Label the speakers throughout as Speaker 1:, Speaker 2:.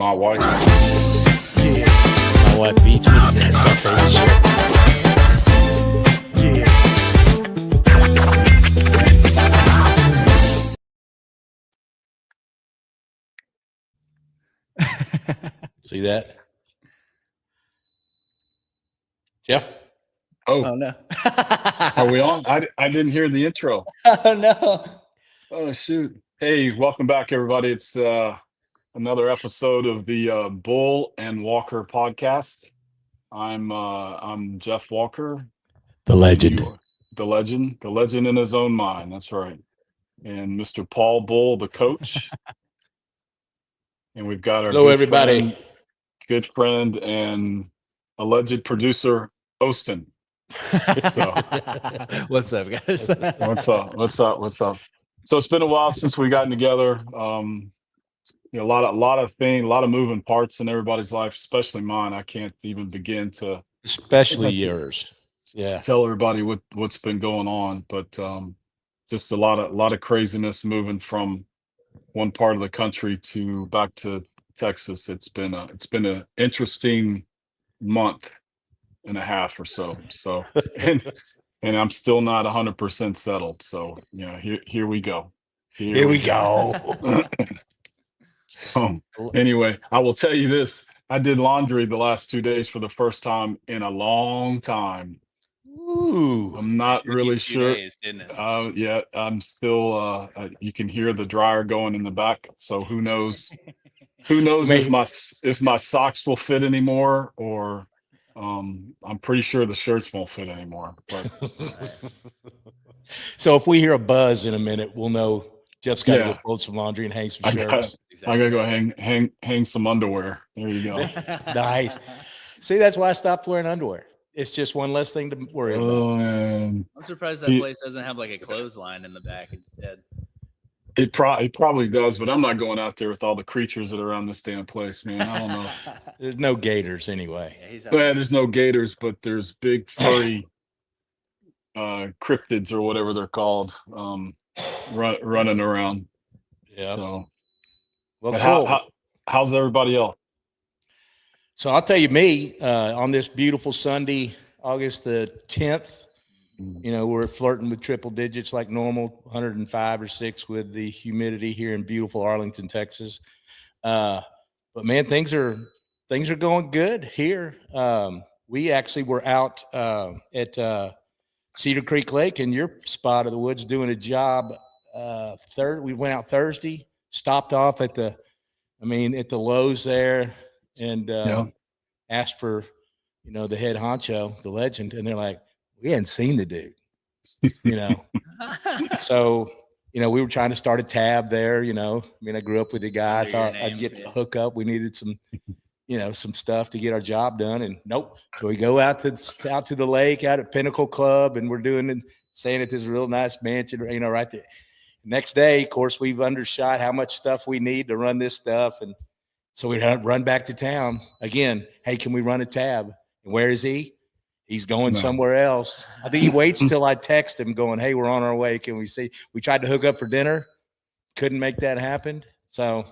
Speaker 1: My wife.
Speaker 2: Yeah. My wife beats me. That's my favorite shirt. See that? Jeff?
Speaker 1: Oh
Speaker 2: no.
Speaker 1: Are we on? I didn't hear the intro.
Speaker 2: Oh no.
Speaker 1: Oh shoot. Hey, welcome back everybody. It's another episode of the Bull and Walker podcast. I'm Jeff Walker.
Speaker 2: The legend.
Speaker 1: The legend in his own mind. That's right. And Mr. Paul Bull, the coach. And we've got our
Speaker 2: Hello, everybody.
Speaker 1: Good friend and alleged producer, Ostin. So
Speaker 2: what's up, guys?
Speaker 1: What's up? So it's been a while since we gotten together. A lot of things, a lot of moving parts in everybody's life, especially mine. I can't even begin to,
Speaker 2: especially yours. Yeah,
Speaker 1: tell everybody what's been going on, but just a lot of craziness moving from one part of the country to back to Texas. It's been an interesting month and a half or so. So and I'm still not 100% settled. So here we go.
Speaker 2: Here we go.
Speaker 1: So anyway, I will tell you this: I did laundry the last 2 days for the first time in a long time.
Speaker 2: Ooh,
Speaker 1: I'm not really sure.
Speaker 3: Days, didn't it?
Speaker 1: Yeah, I'm still. You can hear the dryer going in the back. So who knows? Who knows if my socks will fit anymore, or I'm pretty sure the shirts won't fit anymore. But
Speaker 2: so if we hear a buzz in a minute, we'll know Jeff's got to go fold some laundry and hang some shirts.
Speaker 1: I gotta go hang some underwear. There you go.
Speaker 2: Nice. See, that's why I stopped wearing underwear. It's just one less thing to worry about.
Speaker 1: I'm
Speaker 3: surprised that place doesn't have like a clothesline in the back instead.
Speaker 1: It probably does, but I'm not going out there with all the creatures that are around this damn place, man. I don't know.
Speaker 2: There's no gators anyway.
Speaker 1: Yeah, there's no gators, but there's big furry cryptids or whatever they're called, running around.
Speaker 2: Yeah.
Speaker 1: So,
Speaker 2: well, cool.
Speaker 1: How's everybody else?
Speaker 2: So I'll tell you, on this beautiful Sunday, August the 10th, we're flirting with triple digits like normal, 105 or 6 with the humidity here in beautiful Arlington, Texas. But man, things are going good here. We actually were out at Cedar Creek Lake in your spot of the woods doing a job. We went out Thursday, stopped off at the Lowe's there, and asked for, the head honcho, the legend, and they're like, we hadn't seen the dude, So, we were trying to start a tab there, I grew up with the guy. I thought I'd get a hookup. We needed some, some stuff to get our job done, and nope. So we go out to the lake, out at Pinnacle Club, and we're staying at this real nice mansion, right there. Next day, of course, we've undershot how much stuff we need to run this stuff, and so we run back to town again. Hey, can we run a tab? And where is he? He's going somewhere else. I think he waits till I text him going, hey, we're on our way. Can we see? We tried to hook up for dinner. Couldn't make that happen. So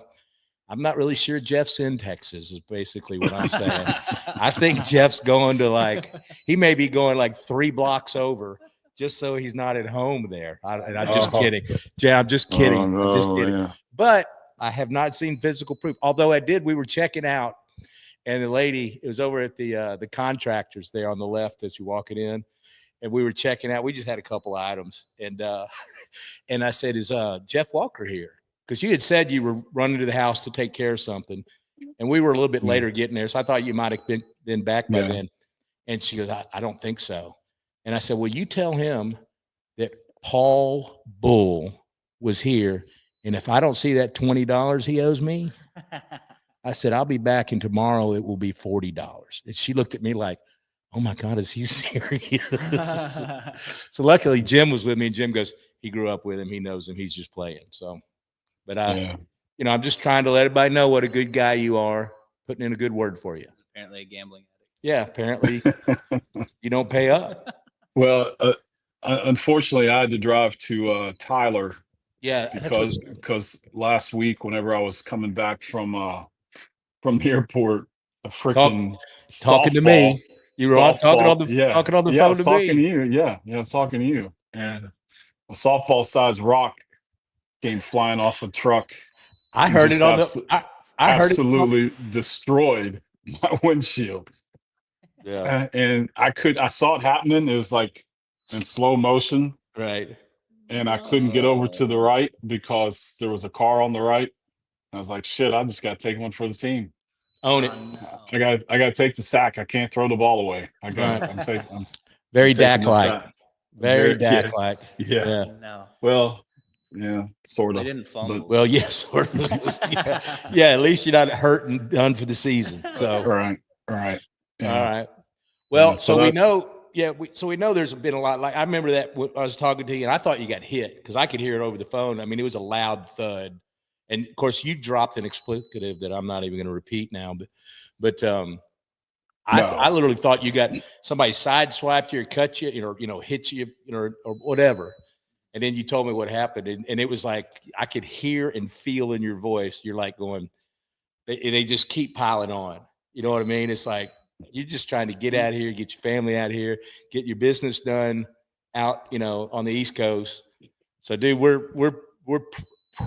Speaker 2: I'm not really sure Jeff's in Texas is basically what I'm saying. I think Jeff's going to he may be going 3 blocks over just so he's not at home there. I'm just kidding. Yeah, I'm just kidding. I'm just kidding. Yeah. But I have not seen physical proof. Although we were checking out. And the lady, it was over at the contractors there on the left as you walk it in, and we were checking out. We just had a couple items, and and I said, "Is Jeff Walker here?" Because you had said you were running to the house to take care of something, and we were a little bit later getting there, so I thought you might have been back by then. And she goes, "I don't think so." And I said, "Well, you tell him that Paul Bull was here, and if I don't see that $20 he owes me." I said, I'll be back, and tomorrow it will be $40. And she looked at me like, oh my God, is he serious? So luckily Jim was with me, and Jim goes, he grew up with him. He knows him. He's just playing. So, but I'm just trying to let everybody know what a good guy you are, putting in a good word for you.
Speaker 3: Apparently a gambling addict.
Speaker 2: Yeah, apparently you don't pay up.
Speaker 1: Well, unfortunately I had to drive to Tyler.
Speaker 2: Yeah,
Speaker 1: because last week, whenever I was coming back from from the airport, a freaking
Speaker 2: Talking to me.
Speaker 1: softball.
Speaker 2: You were talking on the
Speaker 1: Yeah,
Speaker 2: talking on the
Speaker 1: yeah, I
Speaker 2: phone
Speaker 1: was
Speaker 2: to
Speaker 1: talking to
Speaker 2: me.
Speaker 1: you. Yeah, I was talking to you, and a softball-sized rock came flying off a truck
Speaker 2: I
Speaker 1: and
Speaker 2: heard it
Speaker 1: just
Speaker 2: on the. I heard it.
Speaker 1: absolutely destroyed my windshield.
Speaker 2: Yeah.
Speaker 1: And I saw it happening. It was like in slow motion,
Speaker 2: Right.
Speaker 1: and I couldn't get over to the right because there was a car on the right. I was like, shit, I just got to take one for the team.
Speaker 2: Own it.
Speaker 3: No.
Speaker 1: I got to take the sack. I can't throw the ball away.
Speaker 2: Right.
Speaker 1: I'm
Speaker 2: Very
Speaker 1: taking the
Speaker 2: Dak-like.
Speaker 1: sack.
Speaker 2: Very
Speaker 1: Yeah,
Speaker 2: Dak-like.
Speaker 1: yeah.
Speaker 2: Yeah.
Speaker 3: No.
Speaker 1: Well, yeah, sort
Speaker 3: They
Speaker 1: of.
Speaker 3: didn't
Speaker 1: But
Speaker 3: fumble.
Speaker 2: Well, yes, sort of. Yeah. Yeah. At least you're not hurt and done for the season. So.
Speaker 1: right.
Speaker 2: All
Speaker 1: Yeah.
Speaker 2: right. Well,
Speaker 1: Yeah,
Speaker 2: so
Speaker 1: so
Speaker 2: we
Speaker 1: that
Speaker 2: know. Yeah. So we know there's been a lot. Like I remember that I was talking to you, and I thought you got hit because I could hear it over the phone. I mean, it was a loud thud, and of course, you dropped an explicative that I'm not even going to repeat now. But I
Speaker 1: no.
Speaker 2: literally thought you got somebody sideswiped you or cut you, hit you, or whatever. And then you told me what happened, and it was like I could hear and feel in your voice. You're like going, they just keep piling on. You know what I mean? It's like you're just trying to get out of here, get your family out of here, get your business done out, on the East Coast. So, dude, we're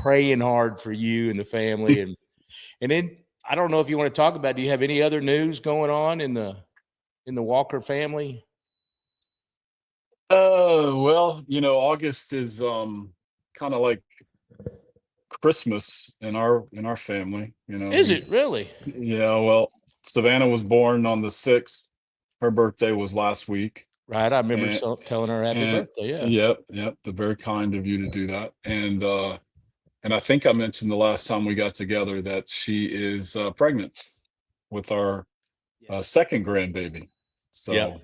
Speaker 2: praying hard for you and the family, and then I don't know if you want to talk about. Do you have any other news going on in the Walker family?
Speaker 1: Well, August is kind of like Christmas in our family.
Speaker 2: Is it really?
Speaker 1: Yeah, well, Savannah was born on the 6th. Her birthday was last week.
Speaker 2: Right. I remember
Speaker 1: And
Speaker 2: telling her happy
Speaker 1: and
Speaker 2: birthday. Yeah.
Speaker 1: yep, the very kind of you to do that. And I think I mentioned the last time we got together that she is pregnant with our
Speaker 3: Yeah.
Speaker 1: second grandbaby.
Speaker 2: Yep.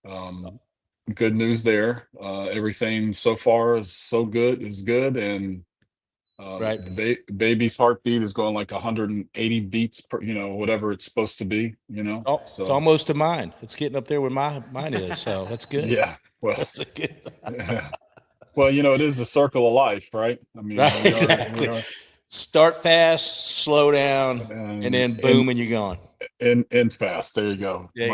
Speaker 1: So um good news there. Everything so far is good, and
Speaker 2: Right.
Speaker 1: the baby's heartbeat is going like 180 beats per, whatever it's supposed to be,
Speaker 2: Oh, it's
Speaker 1: so
Speaker 2: almost to mine. It's getting up there where mine is. So that's good.
Speaker 1: yeah. Well,
Speaker 2: That's a good.
Speaker 1: well, it is a circle of life, right? I mean,
Speaker 2: Right.
Speaker 1: we
Speaker 2: Exactly.
Speaker 1: are
Speaker 2: Start fast, slow down, and
Speaker 1: and
Speaker 2: then boom, and you're gone.
Speaker 1: and fast. There you go.
Speaker 2: There you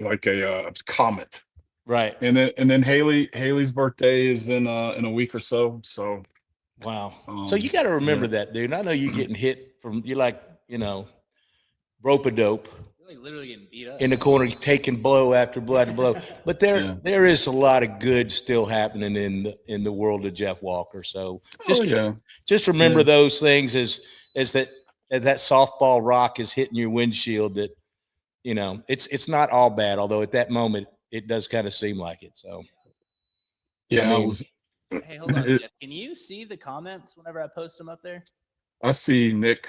Speaker 1: Like
Speaker 2: go.
Speaker 1: a comet.
Speaker 2: Right.
Speaker 1: And then Haley's birthday is in a week or so. So
Speaker 2: Wow. So you
Speaker 1: um
Speaker 2: got to remember
Speaker 1: yeah.
Speaker 2: that, dude. I know you getting hit from you like rope a dope
Speaker 3: You're like literally getting beat up.
Speaker 2: in the corner, taking blow after blow after blow. But
Speaker 1: Yeah.
Speaker 2: there is a lot of good still happening in the world of Jeff Walker. So
Speaker 1: Oh yeah.
Speaker 2: just remember
Speaker 1: Yeah.
Speaker 2: those things as that softball rock is hitting your windshield. That it's not all bad. Although at that moment it does kind of seem like it. So I
Speaker 1: Yeah, I
Speaker 2: mean,
Speaker 1: was
Speaker 3: Hey, hold on,
Speaker 1: it,
Speaker 3: Jeff. Can you see the comments whenever I post them up there?
Speaker 1: I see Nick.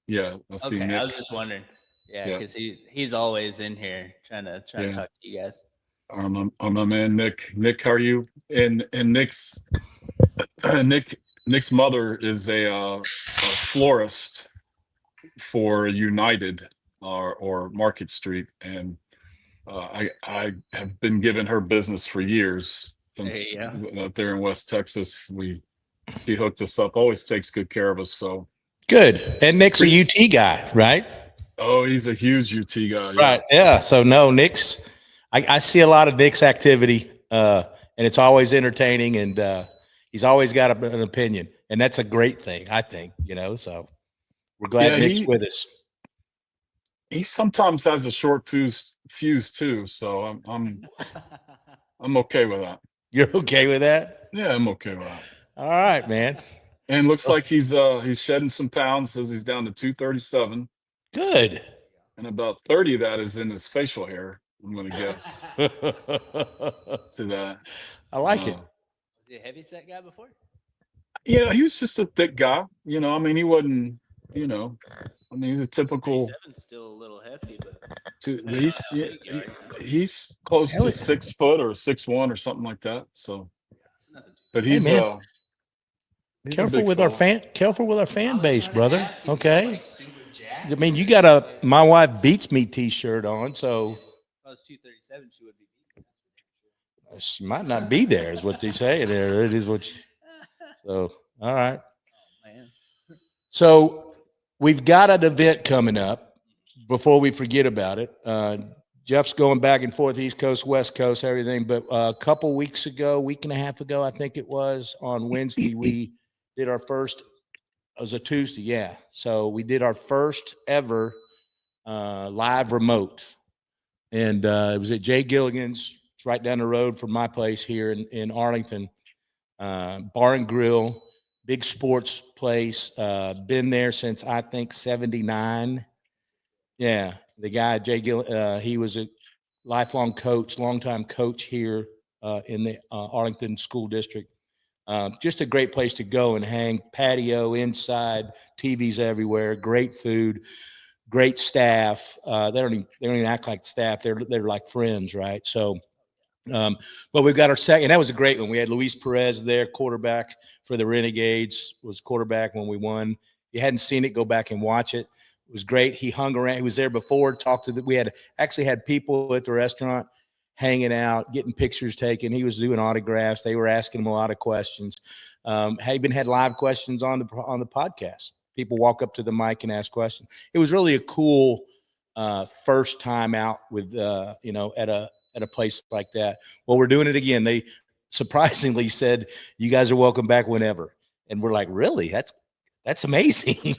Speaker 1: Yeah, I see
Speaker 3: Okay, I
Speaker 1: Nick.
Speaker 3: was just wondering. Yeah,
Speaker 1: Yeah.
Speaker 3: because he's always in here trying to
Speaker 1: Yeah.
Speaker 3: talk to you guys.
Speaker 1: On my man Nick. Nick, how are you? And Nick's Nick's mother is a florist for United or Market Street, and I have been giving her business for years since
Speaker 3: Hey, yeah.
Speaker 1: out there in West Texas. She hooked us up. Always takes good care of us. So
Speaker 2: good. And Nick's a UT guy, right?
Speaker 1: oh, he's a huge UT guy. Yeah.
Speaker 2: Right. Yeah. So no, Nick's. I see a lot of Nick's activity, and it's always entertaining, and he's always got an opinion, and that's a great thing, I think. So we're glad
Speaker 1: Yeah,
Speaker 2: Nick's with us.
Speaker 1: he sometimes has a short fuse too. So I'm okay with that.
Speaker 2: You're okay with that?
Speaker 1: Yeah, I'm okay with that.
Speaker 2: All right, man.
Speaker 1: And looks like he's shedding some pounds. Says he's down to 237,
Speaker 2: Good.
Speaker 1: and about 30 of that is in his facial hair. I'm gonna guess to that.
Speaker 2: I like it.
Speaker 3: Was he a heavy set guy before?
Speaker 1: Yeah, he was just a thick guy. I mean, he wasn't. I mean, he's a typical.
Speaker 3: 37's still a little hefty, but
Speaker 1: He's close
Speaker 2: Hell
Speaker 1: to
Speaker 2: yeah.
Speaker 1: 6 foot or 6'1" or something like that. So,
Speaker 3: it's nothing.
Speaker 1: but
Speaker 2: Hey,
Speaker 1: he's
Speaker 2: man.
Speaker 1: he's a
Speaker 2: Careful
Speaker 1: big
Speaker 2: with our
Speaker 1: fella.
Speaker 2: careful with our fan base, brother.
Speaker 3: Ask if he's,
Speaker 2: Okay.
Speaker 3: like, super jacked.
Speaker 2: I mean, you got a My Wife Beats Me t-shirt on, so
Speaker 3: If I was 237, she would be beating me.
Speaker 2: she might not be there, is what they say. It is what. So, all right.
Speaker 3: Man.
Speaker 2: So, we've got an event coming up before we forget about it. Jeff's going back and forth, East Coast, West Coast, everything. But a couple weeks ago, week and a half ago, I think it was, on Wednesday, we did our first. It was a Tuesday, yeah. So we did our first ever live remote, and it was at Jay Gilligan's. It's right down the road from my place here in Arlington. Bar and Grill, big sports place. Been there since I think '79. Yeah, the guy Jay Gill, he was a lifelong coach, longtime coach here in the Arlington School District. Just a great place to go and hang. Patio inside, TVs everywhere, great food, great staff. They don't even act like staff. They're like friends, right? So. But we've got our second. That was a great one. We had Luis Perez there, quarterback for the Renegades. Was quarterback when we won. If you hadn't seen it, go back and watch it. It was great. He hung around. He was there before. Talked to. We had actually had people at the restaurant hanging out, getting pictures taken. He was doing autographs. They were asking him a lot of questions. Even had live questions on the podcast. People walk up to the mic and ask questions. It was really a cool first time out with at a place like that. Well, we're doing it again. They surprisingly said, "You guys are welcome back whenever." And we're like, "Really? That's amazing."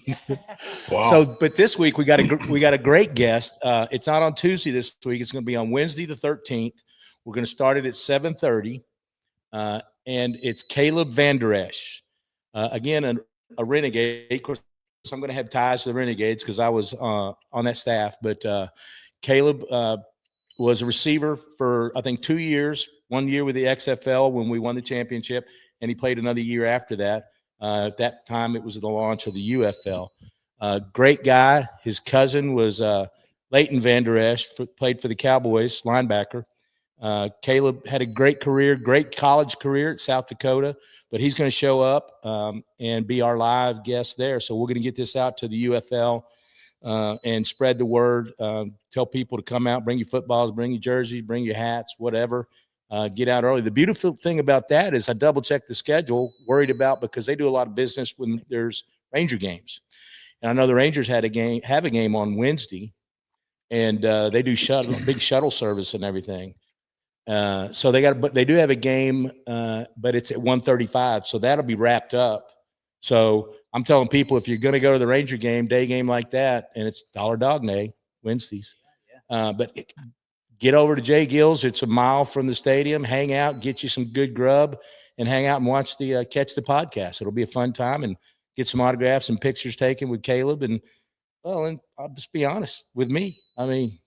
Speaker 1: Wow.
Speaker 2: So, but this week we got a great guest. It's not on Tuesday this week. It's going to be on Wednesday the 13th. We're going to start it at 7:30, and it's Caleb Van Der Esch. Again, a Renegade. Of course, I'm going to have ties to the Renegades because I was on that staff. But Caleb was a receiver for, I think, 2 years, 1 year with the XFL when we won the championship, and he played another year after that. At that time, it was the launch of the UFL. Great guy. His cousin was Leighton Van Der Esch, played for the Cowboys, linebacker. Caleb had a great career, great college career at South Dakota, but he's going to show up and be our live guest there. So we're going to get this out to the UFL. And spread the word. Tell people to come out, bring your footballs, bring your jerseys, bring your hats, whatever. Get out early. The beautiful thing about that is I double checked the schedule, worried about because they do a lot of business when there's Ranger games. And I know the Rangers have a game on Wednesday, and they do big shuttle service and everything. So they do have a game, but it's at 1:35, so that'll be wrapped up. So I'm telling people, if you're going to go to the Ranger day game like that, and it's Dollar Dog Day, Wednesdays, but get over to Jay Gill's. It's a mile from the stadium. Hang out, get you some good grub, and hang out and watch catch the podcast. It'll be a fun time, and get some autographs and pictures taken with Caleb. And I'll just be honest with me. I mean,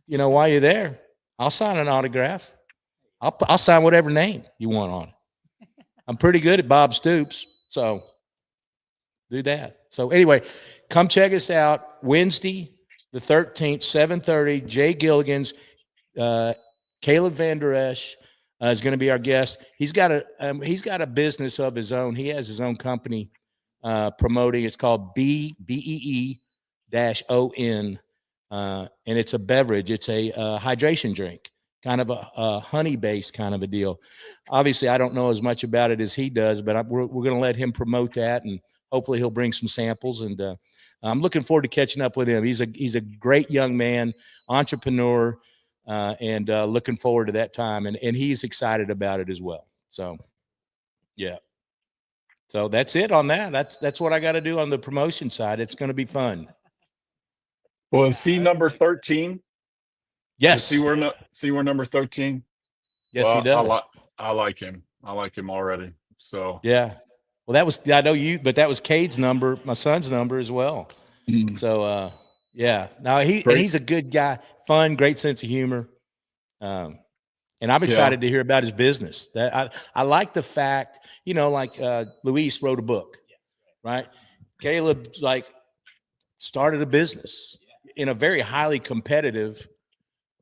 Speaker 2: while you're there, I'll sign an autograph. I'll sign whatever name you want on it. I'm pretty good at Bob Stoops. So do that. So anyway, come check us out Wednesday, the 13th, 7:30, Jay Gilligan's. Caleb Van Der Esch is going to be our guest. He's got a business of his own. He has his own company promoting. It's called BEE-ON, and it's a beverage. It's a hydration drink. Kind of a honey-based kind of a deal. Obviously, I don't know as much about it as he does, but we're going to let him promote that, and hopefully he'll bring some samples. And I'm looking forward to catching up with him. He's a great young man, entrepreneur, and looking forward to that time. And he's excited about it as well. So, yeah. So that's it on that. That's what I got to do on the promotion side. It's going to be fun.
Speaker 1: Well, is he number 13?
Speaker 2: Yes.
Speaker 1: See we're number 13.
Speaker 2: Yes, he does.
Speaker 1: I like him. I like him already. So
Speaker 2: yeah. Well, I know you, but that was Cade's number, my son's number as well. Mm. So yeah. Now he's a good guy, fun, great sense of humor. And I'm excited to hear about his business. That I like the fact, like Luis wrote a book, right? Caleb started a business in a very highly competitive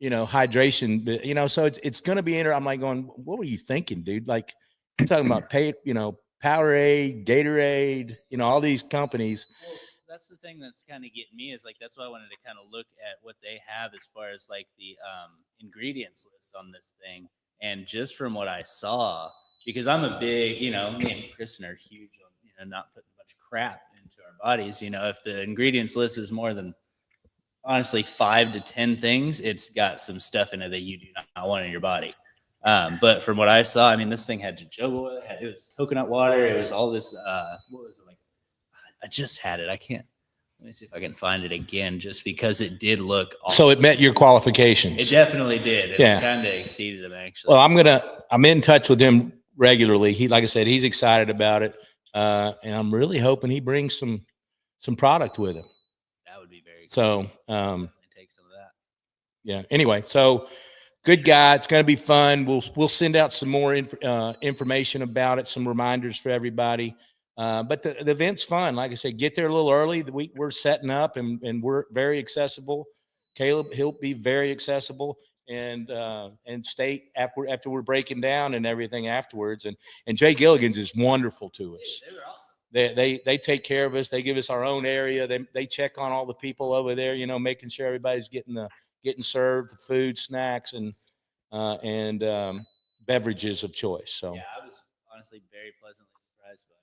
Speaker 2: hydration, so it's going to be I'm like going, what were you thinking, dude? Like, you're talking about Powerade, Gatorade, all these companies.
Speaker 3: Well, that's the thing that's kind of getting me is that's why I wanted to kind of look at what they have as far as the ingredients list on this thing. And just from what I saw, because I'm a big, me and Kristen are huge on, not putting a bunch of crap into into our bodies. If the ingredients list is more than honestly 5 to 10 things, it's got some stuff in it that you do not want in your body. But from what I saw, this thing had jojoba oil, it was coconut water, it was all this. What was it like? I just had it. I can't. Let me see if I can find it again, just because it did look awesome.
Speaker 2: So it met your qualifications.
Speaker 3: It definitely did. It kind of exceeded them, actually.
Speaker 2: Well, I'm in touch with him regularly. Like I said, he's excited about it. And I'm really hoping he brings some product with him.
Speaker 3: That would be very
Speaker 2: cool.
Speaker 3: So take some of that.
Speaker 2: Yeah. Anyway, so good guy. It's going to be fun. We'll send out some more information about it, some reminders for everybody. But the event's fun. Like I said, get there a little early. We're setting up and we're very accessible. Caleb, he'll be very accessible and stay after we're breaking down and everything afterwards. And Jay Gilligan's is wonderful to us.
Speaker 3: They were awesome.
Speaker 2: They take care of us. They give us our own area. They check on all the people over there, making sure everybody's getting served the food, snacks, and beverages of choice. So
Speaker 3: yeah, I was honestly very pleasantly surprised by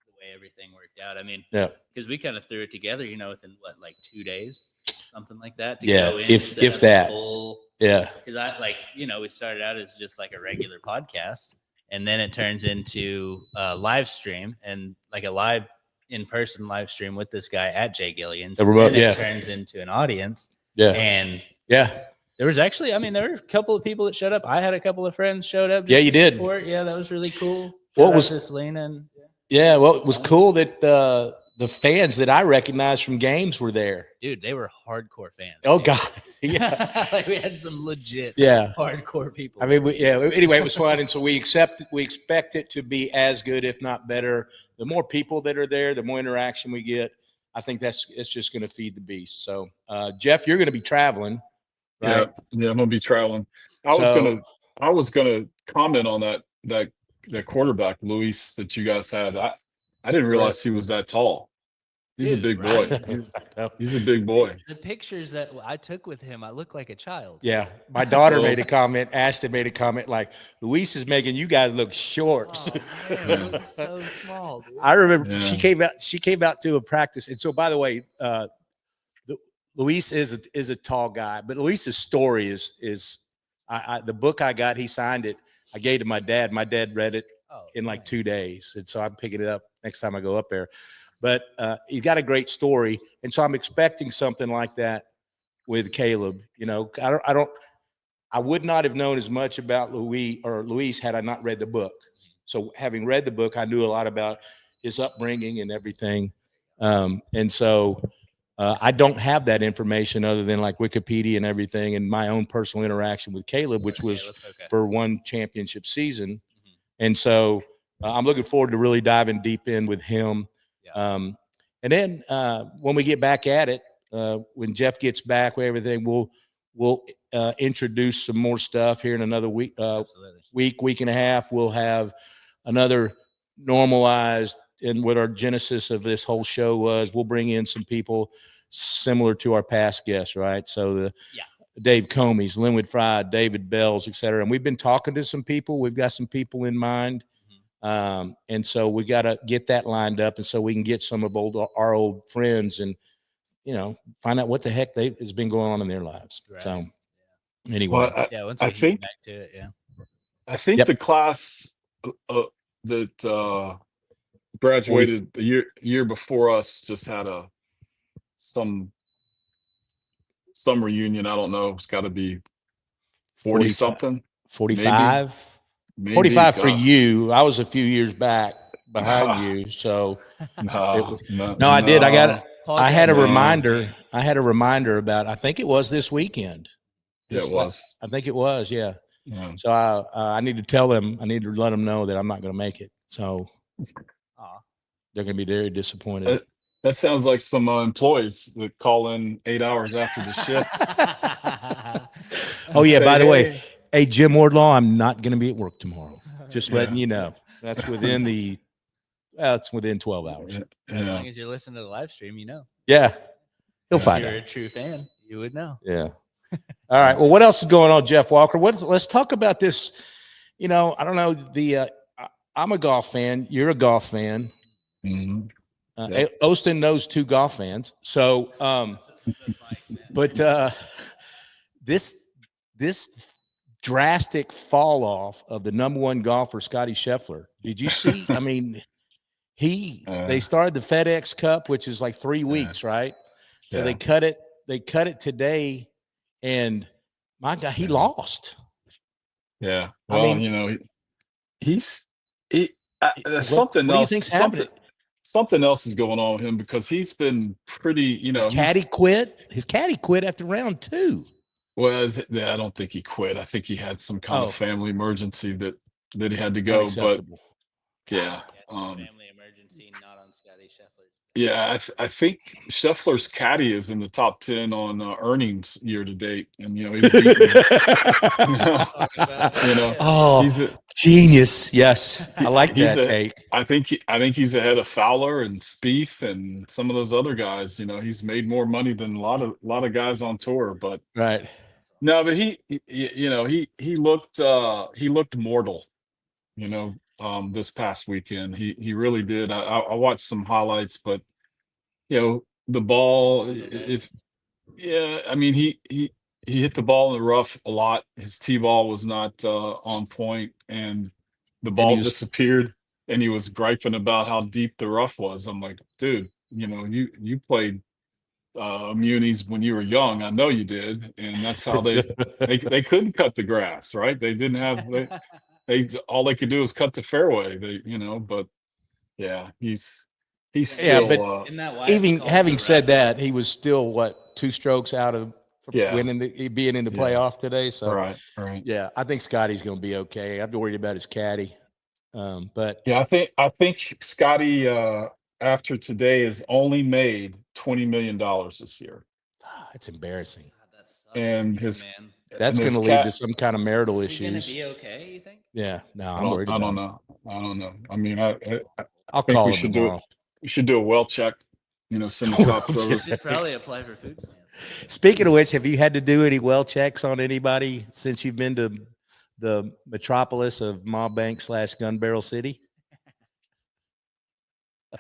Speaker 3: the way everything worked out. Because we kind of threw it together, within like 2 days, something like that. To go in
Speaker 2: if that.
Speaker 3: Because we started out as just like a regular podcast, and then it turns into a live stream and like a live in-person live stream with this guy at Jay Gilligan's. It turns into an audience.
Speaker 2: Yeah.
Speaker 3: And
Speaker 2: yeah.
Speaker 3: There was actually, there were a couple of people that showed up. I had a couple of friends showed up.
Speaker 2: Yeah, you did.
Speaker 3: Support. Yeah, that was really cool.
Speaker 2: What was
Speaker 3: this, Lena?
Speaker 2: Well, it was cool that the fans that I recognized from games were there.
Speaker 3: Dude, they were hardcore fans.
Speaker 2: Oh God, yeah.
Speaker 3: Like we had some legit, hardcore people.
Speaker 2: Anyway, it was fun, and so we expect it to be as good, if not better. The more people that are there, the more interaction we get. I think it's just going to feed the beast. So, Jeff, you're going to be traveling. Right?
Speaker 1: Yeah, I'm gonna be traveling. I was gonna comment on that quarterback, Luis, that you guys had. I didn't realize he was that tall. He's a big boy. He's a big boy.
Speaker 3: The pictures that I took with him, I look like a child.
Speaker 2: Yeah, my daughter made a comment. Ashton made a comment like, "Luis is making you guys look short."
Speaker 3: Oh, man, it looks so small. Dude.
Speaker 2: I remember she came out to a practice, and so by the way, Luis is a tall guy, but Luis's story is the book I got. He signed it. I gave it to my dad. My dad read it in like 2 days, and so I'm picking it up next time I go up there. But he's got a great story, and so I'm expecting something like that with Caleb. I would not have known as much about Luis had I not read the book. So having read the book, I knew a lot about his upbringing and everything, and so. I don't have that information other than like Wikipedia and everything, and my own personal interaction with Caleb, which was for one championship season. Mm-hmm. And so I'm looking forward to really diving deep in with him. Yeah. And then when we get back at it, when Jeff gets back with everything, we'll introduce some more stuff here in another week, week and a half. We'll have another normalized. And what our genesis of this whole show was, we'll bring in some people similar to our past guests, right? So Dave Comeys, Linwood Fry, David Bells, et cetera. And we've been talking to some people. We've got some people in mind. Mm-hmm. And so we got to get that lined up. And so we can get some of our old friends and, find out what the heck has been going on in their lives. Right. So anyway.
Speaker 1: Well,
Speaker 3: once we get back to it,
Speaker 1: I think the class that graduated the year before us just had some reunion. I don't know. It's got to be 40 something.
Speaker 2: 45. Maybe. 45 for you. I was a few years back behind you. So
Speaker 1: no,
Speaker 2: I did. I had a reminder. I had a reminder about. I think it was this weekend.
Speaker 1: Yeah, it was.
Speaker 2: I think it was. Yeah. So I need to tell them. I need to let them know that I'm not going to make it. So. They're going to be very disappointed.
Speaker 1: That sounds like some employees that call in 8 hours after the
Speaker 2: shift. Oh, yeah. By the way, hey, Jim Wardlaw, I'm not going to be at work tomorrow. Just letting you know. That's within it's within 12 hours.
Speaker 3: As long as you're listening to the live stream,
Speaker 2: Yeah. He'll find out.
Speaker 3: If you're a true fan, you would know.
Speaker 2: Yeah. All right. Well, what else is going on, Jeff Walker? Let's talk about this. I don't know. I'm a golf fan. You're a golf fan.
Speaker 1: Mm-hmm.
Speaker 2: Ostin knows 2 golf fans. So, but this drastic fall off of the number 1 golfer, Scotty Scheffler. Did you see? I mean, they started the FedEx Cup, which is like 3 weeks, right? So they cut it. They cut it today, and my God, he lost.
Speaker 1: Yeah. Well,
Speaker 2: I mean,
Speaker 1: he's
Speaker 2: something else. What do you think's happening?
Speaker 1: Something else is going on with him because he's been pretty,
Speaker 2: his caddy quit. His caddy quit after round 2.
Speaker 1: Well, I don't think he quit. I think he had some kind of family emergency that he had to go. But yeah,
Speaker 3: family emergency, not on Scotty Scheffler.
Speaker 1: Yeah, I think Scheffler's caddy is in the top 10 on earnings year to date, and he's beaten,
Speaker 2: oh, genius! Yes, I like that take.
Speaker 1: I think he's ahead of Fowler and Spieth and some of those other guys. He's made more money than a lot of guys on tour. But
Speaker 2: right,
Speaker 1: no, but he looked mortal. This past weekend, he really did. I watched some highlights, but the ball. I mean, he hit the ball in the rough a lot. His tee ball was not on point, and the ball disappeared. And he was griping about how deep the rough was. I'm like, dude, you played munis when you were young. I know you did, and that's how they couldn't cut the grass, right? They didn't have. All they could do is cut the fairway. But yeah, he's still.
Speaker 2: But even having said that, he was still 2 strokes out of winning being in the playoff today. So
Speaker 1: right.
Speaker 2: Yeah, I think Scotty's going to be okay. I'm worried about his caddy, but
Speaker 1: yeah, I think Scotty after today has only made $20 million this year.
Speaker 2: It's embarrassing.
Speaker 3: God, that sucks
Speaker 1: and
Speaker 3: for you,
Speaker 1: his
Speaker 3: man.
Speaker 2: That's going to lead to some kind of marital
Speaker 3: Is he
Speaker 2: issues.
Speaker 3: gonna be okay, you think?
Speaker 2: Yeah, no, I'm worried.
Speaker 1: I don't know. I mean, I
Speaker 2: I'll
Speaker 1: think
Speaker 2: call
Speaker 1: we
Speaker 2: him
Speaker 1: should
Speaker 2: tomorrow.
Speaker 1: we should do a well check. Send the cops over.
Speaker 3: You should probably apply for food stamps.
Speaker 2: Speaking of which, have you had to do any well checks on anybody since you've been to the metropolis of Mob Bank / Gun Barrel City?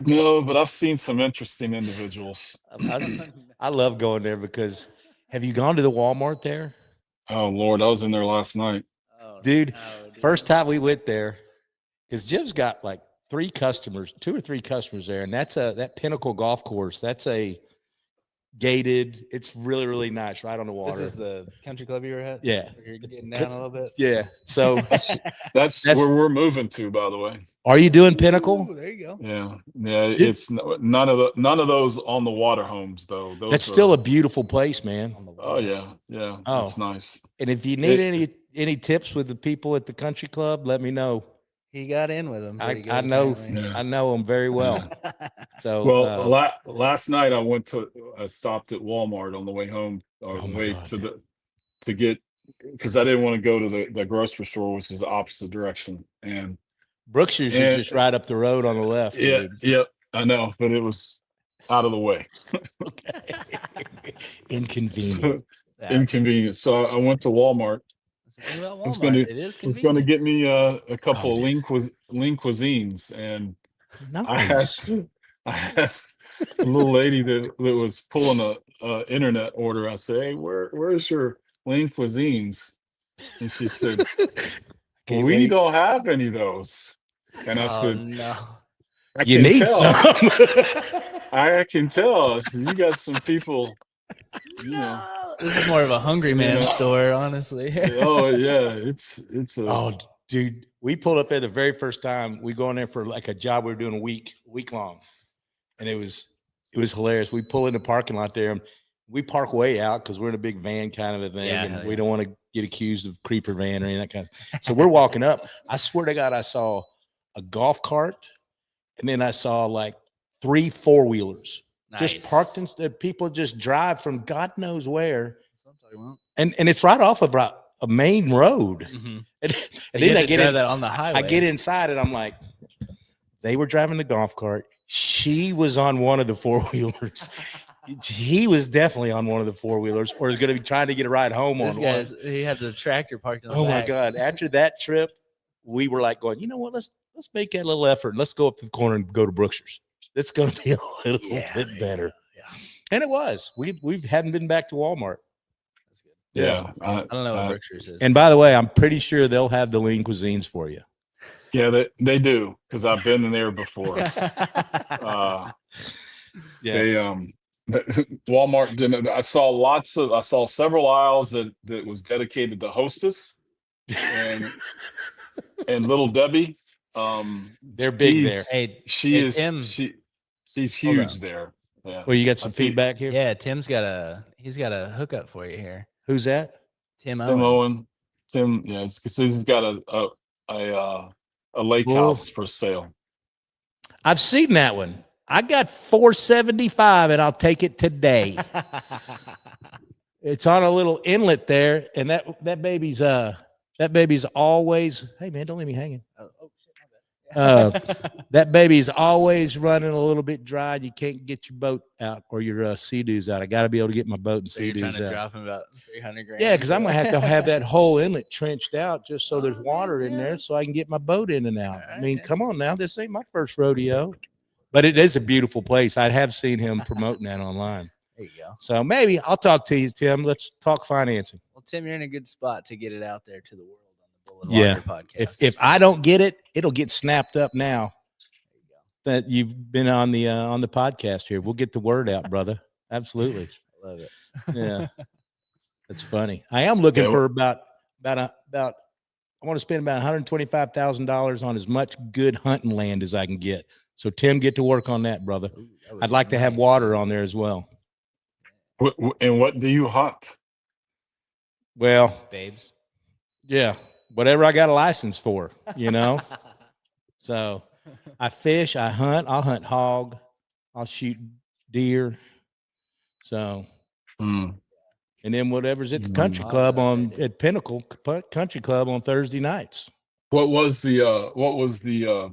Speaker 1: No, but I've seen some interesting individuals.
Speaker 2: I love going there because have you gone to the Walmart there?
Speaker 1: Oh Lord, I was in there last night.
Speaker 3: Oh,
Speaker 2: dude,
Speaker 3: no,
Speaker 2: first time we went there, because Jim's got like 2 or 3 customers there, and that's that Pinnacle golf course. That's a gated. It's really, really nice, right on the water.
Speaker 4: This is the country club you were at?
Speaker 2: Yeah.
Speaker 4: You're getting down a little bit?
Speaker 2: Yeah. So
Speaker 1: that's where we're moving to, by the way.
Speaker 2: Are you doing Pinnacle?
Speaker 4: Ooh, there you go.
Speaker 1: Yeah. It's none of those on the water homes though.
Speaker 2: That's still a beautiful place, man.
Speaker 1: Oh yeah.
Speaker 2: Oh,
Speaker 1: it's nice.
Speaker 2: And if you need any tips with the people at the country club, let me know.
Speaker 4: He got in with him.
Speaker 2: I know.
Speaker 1: Yeah.
Speaker 2: I know him very well. So
Speaker 1: last night I stopped at Walmart on the way home to get, because I didn't want to go to the grocery store, which is the opposite direction. And
Speaker 2: Brookshire's is just right up the road on the left.
Speaker 1: Yeah,
Speaker 2: dude.
Speaker 1: I know, but it was out of the way.
Speaker 2: Inconvenient.
Speaker 1: Inconvenient. So I went to Walmart.
Speaker 4: It's going
Speaker 1: to get me a couple of lean cuisines, and
Speaker 2: nice.
Speaker 1: I asked a little lady that was pulling a internet order. I said, "Hey, where's your lean cuisines?" And she said, "We don't have any of those." And I said,
Speaker 4: "No,
Speaker 2: you need some."
Speaker 1: I can tell. I said, "You got some people,
Speaker 4: This is more of a hungry man store, honestly."
Speaker 1: Oh yeah, it's
Speaker 2: oh dude, we pulled up there the very first time. We go in there for like a job we were doing a week long, and it was hilarious. We pull in the parking lot there, and we park way out because we're in a big van kind of a thing, and we don't want to get accused of creeper van or any of that kind of stuff. So we're walking up. I swear to God, I saw a golf cart, and then I saw like 3 4-wheelers.
Speaker 3: Nice.
Speaker 2: Just parked in, people just drive from God knows where, and it's right off of a main road.
Speaker 3: Mm-hmm.
Speaker 2: And then I get in
Speaker 4: that on the highway.
Speaker 2: I get inside and I'm like, they were driving the golf cart. She was on one of the 4-wheelers. He was definitely on one of the 4-wheelers, or is going to be trying to get a ride home on one.
Speaker 4: He had the tractor parked in the
Speaker 2: Oh
Speaker 4: back.
Speaker 2: my God! After that trip, we were like going, you know what? Let's make that little effort. Let's go up to the corner and go to Brookshire's. it's going to be a little bit better.
Speaker 3: Yeah.
Speaker 2: And it was. We hadn't been back to Walmart.
Speaker 3: That's good.
Speaker 1: Yeah.
Speaker 4: I don't know what Berkshire's is.
Speaker 2: And by the way, I'm pretty sure they'll have the lean cuisines for you.
Speaker 1: Yeah, they do, because I've been in there before. They Walmart didn't. I saw several aisles that was dedicated to Hostess and Little Debbie.
Speaker 2: They're big there.
Speaker 4: Hey,
Speaker 1: she's
Speaker 4: Tim.
Speaker 1: she's huge there. Yeah.
Speaker 2: Well, you got some feedback here?
Speaker 4: Yeah, Tim's got a hookup for you here.
Speaker 2: Who's that?
Speaker 4: Tim
Speaker 1: Owen. Tim, yeah, he's got a lake house for sale.
Speaker 2: I've seen that one. I got $475 and I'll take it today. It's on a little inlet there, and that baby's always, hey man, don't leave me hanging. That baby's always running a little bit dry. You can't get your boat out or your sea-doos out. I got to be able to get my boat and
Speaker 4: So you're trying
Speaker 2: sea-doos
Speaker 4: to
Speaker 2: out.
Speaker 4: drop him about 300 grand.
Speaker 2: Yeah, because I'm gonna have to have that whole inlet trenched out just so there's water in there, so I can get my boat in and out. I mean, come on now, this ain't my first rodeo, but it is a beautiful place. I have seen him promoting that online.
Speaker 4: There you go.
Speaker 2: So maybe I'll talk to you, Tim. Let's talk financing.
Speaker 4: Well, Tim, you're in a good spot to get it out there to the world on the Bull and
Speaker 2: Yeah.
Speaker 4: Walker podcast.
Speaker 2: If I don't get it, it'll get snapped up now that you've been on the podcast here. We'll get the word out, brother. Absolutely.
Speaker 4: I love it.
Speaker 2: Yeah. That's funny. I am looking for about I want to spend about $125,000 on as much good hunting land as I can get. So Tim, get to work on that, brother.
Speaker 4: Ooh, that was
Speaker 2: I'd like to have
Speaker 4: nice.
Speaker 2: water on there as well.
Speaker 1: And what do you hunt?
Speaker 2: Well,
Speaker 4: babes.
Speaker 2: yeah, whatever I got a license for, So I fish, I hunt, I'll hunt hog, I'll shoot deer. So, and then whatever's at the country club at Pinnacle Country Club on Thursday nights.
Speaker 1: What was the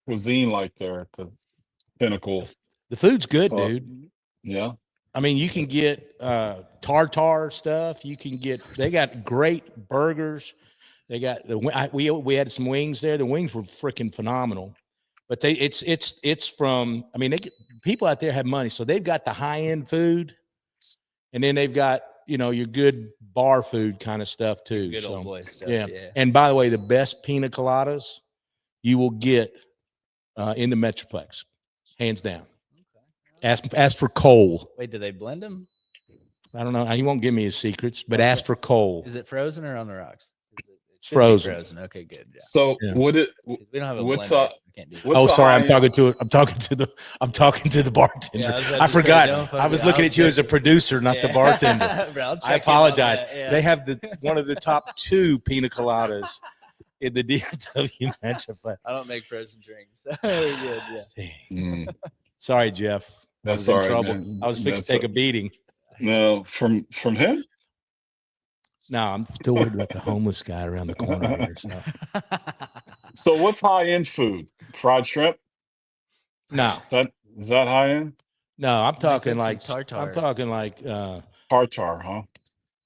Speaker 1: cuisine like there at the Pinnacle?
Speaker 2: The food's good, dude.
Speaker 1: Yeah.
Speaker 2: I mean, you can get tartar stuff. They got great burgers. They got we had some wings there. The wings were freaking phenomenal. But it's from, I mean, people out there have money. So they've got the high end food, and then they've got, your good bar food kind of stuff too.
Speaker 4: Good old boy stuff.
Speaker 2: Yeah. And by the way, the best pina coladas you will get in the Metroplex, hands down. Ask for Cole.
Speaker 4: Wait, do they blend them?
Speaker 2: I don't know. He won't give me his secrets, but ask for Cole.
Speaker 4: Is it frozen or on the rocks?
Speaker 2: It's frozen.
Speaker 4: Frozen. Okay, good. Yeah.
Speaker 1: So would it?
Speaker 4: We don't have a
Speaker 1: What's
Speaker 4: blender.
Speaker 1: up?
Speaker 4: We can't do that.
Speaker 1: What's
Speaker 2: Oh,
Speaker 1: the
Speaker 2: sorry.
Speaker 1: high
Speaker 2: I'm talking to the bartender.
Speaker 4: Yeah, I was about
Speaker 2: I
Speaker 4: to say,
Speaker 2: forgot.
Speaker 4: don't fuck
Speaker 2: I was
Speaker 4: with-
Speaker 2: looking
Speaker 4: I'll
Speaker 2: at you as a
Speaker 4: check-
Speaker 2: producer, not the
Speaker 4: Yeah.
Speaker 2: bartender.
Speaker 4: Bro, I'll
Speaker 2: I
Speaker 4: check in on
Speaker 2: apologize.
Speaker 4: that, yeah.
Speaker 2: They have one of the top 2 pina coladas in the DFW Metroplex.
Speaker 4: I don't make frozen drinks. Good, yeah.
Speaker 2: Dang. Sorry, Jeff.
Speaker 1: That's
Speaker 2: I
Speaker 1: all
Speaker 2: was in
Speaker 1: right,
Speaker 2: trouble.
Speaker 1: man.
Speaker 2: I was fixed to
Speaker 1: That's
Speaker 2: take a beating.
Speaker 1: No, from him.
Speaker 2: No, I'm still worried about the homeless guy around the corner here. So.
Speaker 1: So what's high end food? Fried shrimp?
Speaker 2: No,
Speaker 1: Is that high end?
Speaker 2: no, I'm talking
Speaker 4: some
Speaker 2: like
Speaker 4: tartar.
Speaker 2: I'm talking like
Speaker 1: Tartar, huh?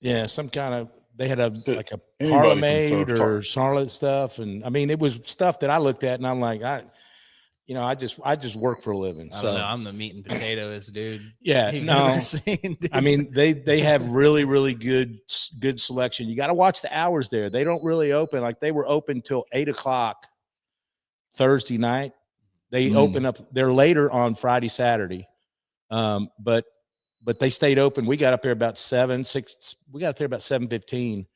Speaker 2: yeah, some kind of they had a
Speaker 1: So
Speaker 2: like a
Speaker 1: anybody can
Speaker 2: parliament
Speaker 1: serve
Speaker 2: or charlotte stuff, and I mean it was stuff that I looked at and I'm like I just work for a living.
Speaker 4: I
Speaker 2: So
Speaker 4: don't know. I'm the meat and potatoes, dude.
Speaker 2: yeah,
Speaker 4: You've
Speaker 2: no.
Speaker 4: never seen, dude.
Speaker 2: I mean, they have really good selection. You got to watch the hours there. They don't really open like they were open till 8:00 Thursday night. They open up. They're later on Friday, Saturday, but they stayed open. We got up there about 7:06. We got up there about 7:15.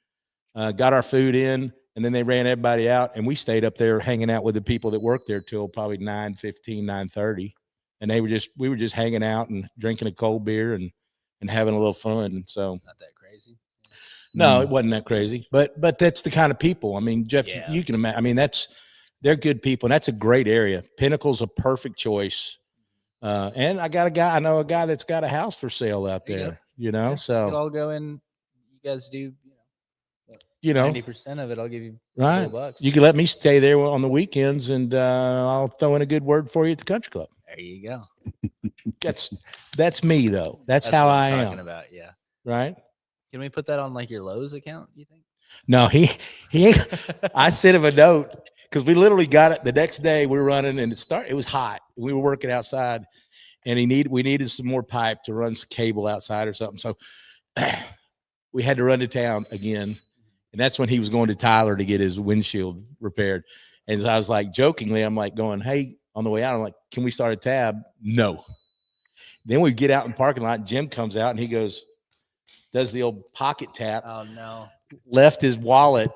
Speaker 2: Got our food in, and then they ran everybody out, and we stayed up there hanging out with the people that worked there till probably 9:15, 9:30. And we were just hanging out and drinking a cold beer and having a little fun. And so
Speaker 4: Not that crazy.
Speaker 2: no, it wasn't that crazy, but that's the kind of people. I mean, Jeff,
Speaker 4: Yeah.
Speaker 2: you can imagine. I mean, they're good people, and that's a great area. Pinnacle's a perfect choice. And I know a guy that's got a house for sale out
Speaker 4: There you
Speaker 2: there.
Speaker 4: Yeah,
Speaker 2: So
Speaker 4: it all go in. You guys do. 90% of it, I'll give you
Speaker 2: right.
Speaker 4: $4.
Speaker 2: You can let me stay there on the weekends, and I'll throw in a good word for you at the country club.
Speaker 4: There you go.
Speaker 2: That's me though. That's how
Speaker 4: what
Speaker 2: I
Speaker 4: I'm
Speaker 2: am.
Speaker 4: talking about. Yeah.
Speaker 2: Right.
Speaker 4: Can we put that on like your Lowe's account? You think?
Speaker 2: No, he ain't. I sent him a note because we literally got it the next day. We were running and it was hot. We were working outside, and we needed some more pipe to run some cable outside or something. So we had to run to town again, and that's when he was going to Tyler to get his windshield repaired. And I was like, jokingly, I'm like going, hey, on the way out, I'm like, can we start a tab? No. Then we get out in the parking lot. Jim comes out and he goes, does the old pocket tap.
Speaker 4: Oh no.
Speaker 2: Left his wallet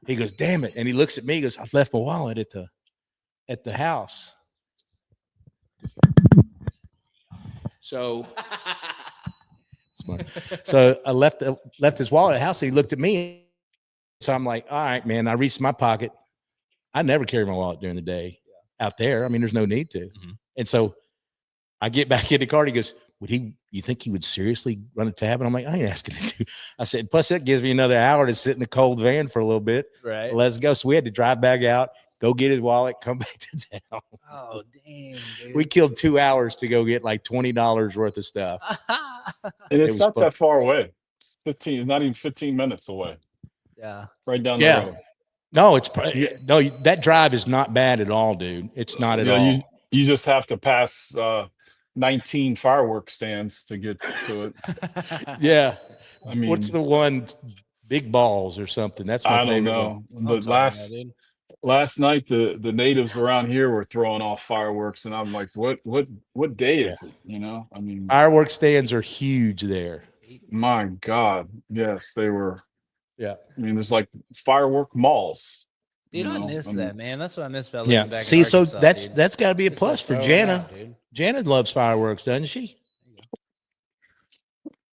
Speaker 2: he goes, damn it. And he looks at me, he goes, I've left my wallet at the house. So smart. So I left his wallet at the house. And he looked at me. So I'm like, all right, man. I reached my pocket. I never carry my wallet during the day out there. I mean, there's no need to. Mm-hmm. And so I get back in the car. And he goes, you think he would seriously run a tab? And I'm like, I ain't asking him to. I said, plus that gives me another hour to sit in the cold van for a little bit.
Speaker 4: Right.
Speaker 2: Let's go. So we had to drive back out, go get his wallet, come back to town.
Speaker 4: Oh, dang, dude.
Speaker 2: We killed 2 hours to go get like $20 worth of stuff.
Speaker 1: And it's not that far away. It's not even 15 minutes away.
Speaker 4: Yeah.
Speaker 1: Right down the road.
Speaker 2: No, no, that drive is not bad at all, dude. It's not at all.
Speaker 1: You just have to pass 19 fireworks stands to get to it.
Speaker 2: Yeah.
Speaker 1: I mean,
Speaker 2: what's the one? Big Balls or something. That's my favorite. I don't know.
Speaker 1: But last night the natives around here were throwing off fireworks, and I'm like, what day is it? You know, I mean,
Speaker 2: fireworks stands are huge there.
Speaker 1: My God, yes, they were.
Speaker 2: Yeah,
Speaker 1: I mean, there's like firework malls.
Speaker 4: Dude, I miss that, man. That's what I miss about
Speaker 2: living
Speaker 4: back
Speaker 2: in
Speaker 4: Arkansas,
Speaker 2: so that's got to be a plus for Jana. Jana loves fireworks, doesn't she?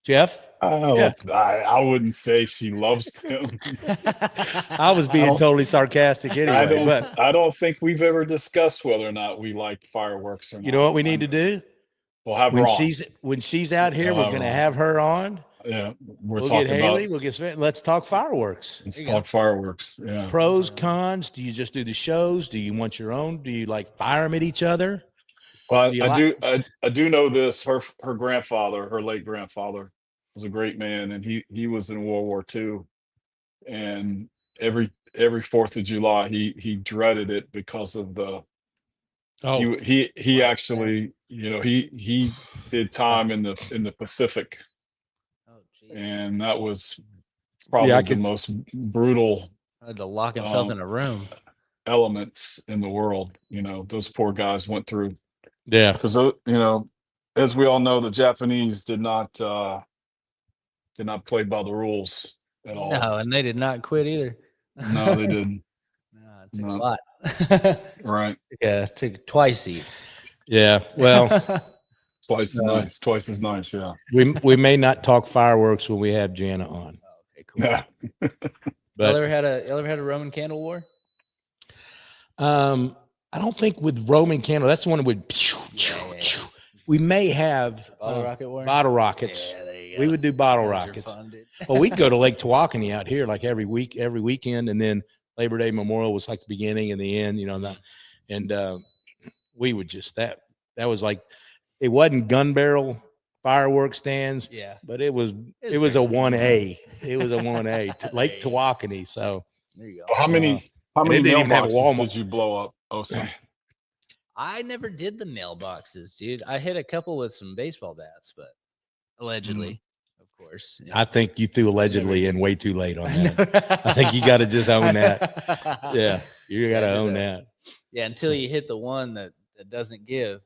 Speaker 2: Jeff?
Speaker 1: I wouldn't say she loves them.
Speaker 2: I was being totally sarcastic anyway.
Speaker 1: I don't think we've ever discussed whether or not we like fireworks or not.
Speaker 2: You know what we need to do?
Speaker 1: We'll have
Speaker 2: when she's out here, we're going to have her on.
Speaker 1: Yeah,
Speaker 2: we'll get Haley. Let's talk fireworks.
Speaker 1: Let's talk fireworks. Yeah.
Speaker 2: Pros, cons. Do you just do the shows? Do you want your own? Do you like fire them at each other?
Speaker 1: Well, I do know this. Her grandfather, her late grandfather, was a great man, and he was in World War II, and every 4th of July he dreaded it because of the. Oh, he actually, you know, he did time in the Pacific. And that was probably the most brutal.
Speaker 4: Had to lock himself in a room.
Speaker 1: Elements in the world, you know, those poor guys went through.
Speaker 2: Yeah,
Speaker 1: because you know, as we all know, the Japanese did not play by the rules at all.
Speaker 4: No, and they did not quit either.
Speaker 1: No, they didn't.
Speaker 4: No, it took a lot.
Speaker 1: Right.
Speaker 4: Yeah, it took twice.
Speaker 2: Yeah. Well.
Speaker 1: Twice as nice, yeah.
Speaker 2: We may not talk fireworks when we have Jana on.
Speaker 4: Oh, okay, cool. Yeah. But y'all ever had a Roman candle war?
Speaker 2: I don't think with Roman candle. That's the one with. We may have
Speaker 4: bottle rocket war.
Speaker 2: Bottle rockets.
Speaker 4: Yeah, there you go.
Speaker 2: We would do bottle rockets. Fun, well, we'd go to Lake Tawakoni out here like every weekend, and then Labor Day Memorial was like the beginning and the end, you know. And we would just that was like. It wasn't gun barrel fireworks stands, but it was a 1A. It was a 1A to Lake Tawakoni. So
Speaker 1: there you go. How many mailboxes did you blow up, Osa?
Speaker 4: I never did the mailboxes, dude. I hit a couple with some baseball bats, but allegedly, of course.
Speaker 2: I think you threw allegedly in way too late on that. I think you got to just own that. Yeah, you got to own that.
Speaker 4: Yeah, until you hit the one that doesn't give.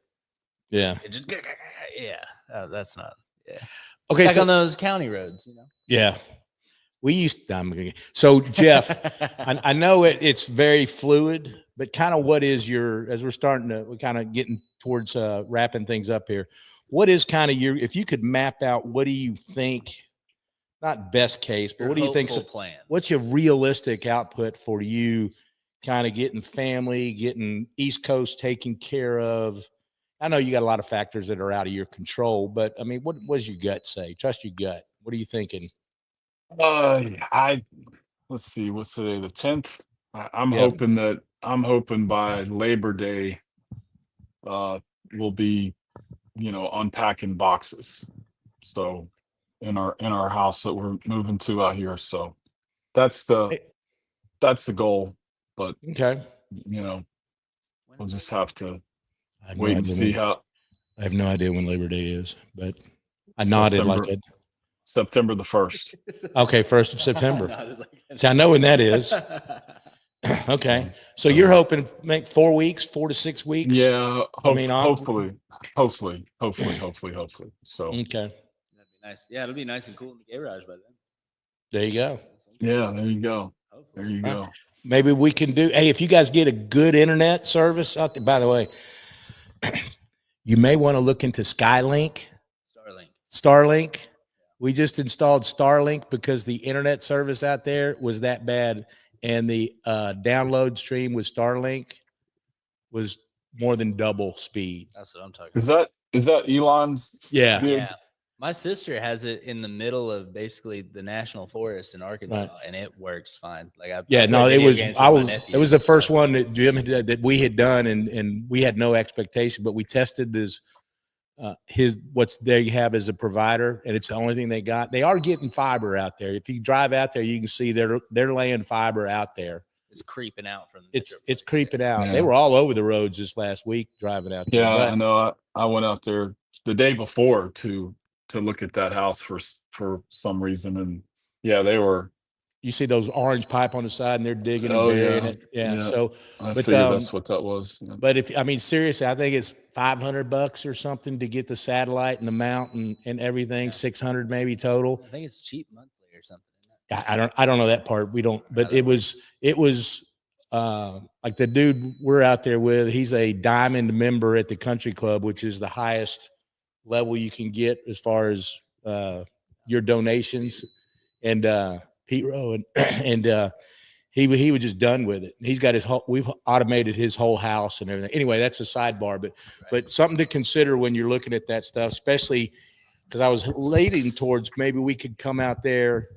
Speaker 2: Yeah.
Speaker 4: It just that's not
Speaker 2: okay.
Speaker 4: Back on those county roads, you know.
Speaker 2: Yeah. We used so Jeff, I know it's very fluid, but kind of what is as we're kind of getting towards wrapping things up here. What is kind of if you could map out, what do you think, not best case, but what do you think?
Speaker 4: Plan.
Speaker 2: What's your realistic output for you kind of getting family, getting East Coast taken care of? I know you got a lot of factors that are out of your control, but I mean, what does your gut say? Trust your gut. What are you thinking?
Speaker 1: Let's see, what's today? The 10th. I'm hoping by Labor Day, we'll be, you know, unpacking boxes. So in our house that we're moving to out here. So that's the goal. But
Speaker 2: okay,
Speaker 1: you know, we'll just have to
Speaker 2: I have no
Speaker 1: wait and
Speaker 2: idea
Speaker 1: see
Speaker 2: when,
Speaker 1: how
Speaker 2: I have no idea when Labor Day is, but I nodded like
Speaker 1: September the 1st.
Speaker 2: okay, 1st of September.
Speaker 3: Nodded like
Speaker 2: See, I know when that is. Okay, so you're hoping to make 4 weeks, 4 to 6 weeks.
Speaker 1: Yeah,
Speaker 2: I mean,
Speaker 1: hopefully. So
Speaker 2: okay,
Speaker 3: That'd be nice. Yeah, it'll be nice and cool in the garage by then.
Speaker 2: there you go.
Speaker 1: yeah, there you go. There
Speaker 3: Hopefully.
Speaker 1: you go.
Speaker 2: Maybe we can do. Hey, if you guys get a good internet service out there, by the way, you may want to look into Skylink, Starlink. We just installed Starlink because the internet service out there was that bad, and the download stream with Starlink was more than double speed.
Speaker 3: That's what I'm talking
Speaker 1: Is that Elon's
Speaker 2: Yeah.
Speaker 3: about.
Speaker 1: gig?
Speaker 3: Yeah. My sister has it in the middle of basically the national forest in Arkansas, and it works fine. Like I
Speaker 2: Yeah,
Speaker 3: played
Speaker 2: no, it
Speaker 3: video
Speaker 2: was.
Speaker 3: games with my nephew
Speaker 2: It was the
Speaker 3: and
Speaker 2: first
Speaker 3: stuff.
Speaker 2: one that Jim had, that we had done, and we had no expectation, but we tested this. What's they have as a provider, and it's the only thing they got. They are getting fiber out there. If you drive out there, you can see they're laying fiber out there.
Speaker 3: It's creeping out from.
Speaker 2: It's creeping out.
Speaker 1: Yeah.
Speaker 2: They were all over the roads this last week driving out there.
Speaker 1: Yeah,
Speaker 2: But
Speaker 1: I know. I went out there the day before to look at that house for some reason, and yeah, they were.
Speaker 2: you see those orange pipe on the side, and they're digging and
Speaker 1: Oh,
Speaker 2: burying
Speaker 1: yeah.
Speaker 2: it. Yeah.
Speaker 1: Yeah.
Speaker 2: So,
Speaker 1: I
Speaker 2: but
Speaker 1: figured that's what that was. Yeah.
Speaker 2: but if I mean seriously, I think it's $500 or something to get the satellite and the mount and everything.
Speaker 3: Yeah.
Speaker 2: 600 maybe total.
Speaker 3: I think it's cheap monthly or something.
Speaker 2: I don't know that part. We don't, but it was like the dude we're out there with, he's a diamond member at the country club, which is the highest level you can get as far as your donations. And Pete Rowe and he was just done with it. He's got we've automated his whole house and everything. Anyway, that's a sidebar, but something to consider when you're looking at that stuff, especially because I was leaning towards maybe we could come out there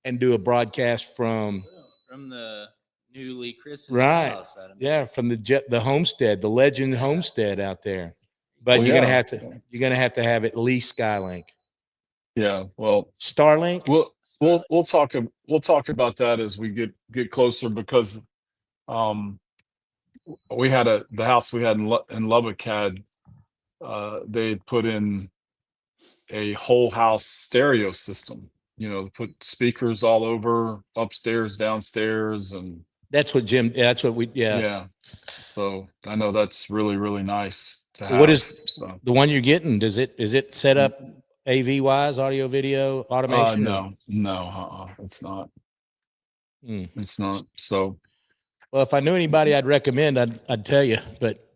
Speaker 2: and do a broadcast from
Speaker 3: the newly christened
Speaker 2: right,
Speaker 3: house.
Speaker 2: yeah, from the homestead, the legend homestead out there. But
Speaker 1: Well,
Speaker 2: you're
Speaker 1: yeah.
Speaker 2: gonna have to have at least Skylink,
Speaker 1: Yeah. Well,
Speaker 2: Starlink.
Speaker 1: we'll talk about that as we get closer, because we had the house we had in Lubbock had they had put in a whole house stereo system, put speakers all over, upstairs, downstairs, and
Speaker 2: That's what we
Speaker 1: yeah. So I know that's really, really nice to have.
Speaker 2: What is
Speaker 1: so.
Speaker 2: the one you're getting? Is it set up AV wise, audio, video, automation?
Speaker 1: No, it's not.
Speaker 2: Hmm.
Speaker 1: It's not. So,
Speaker 2: well, if I knew anybody I'd recommend, I'd tell you, but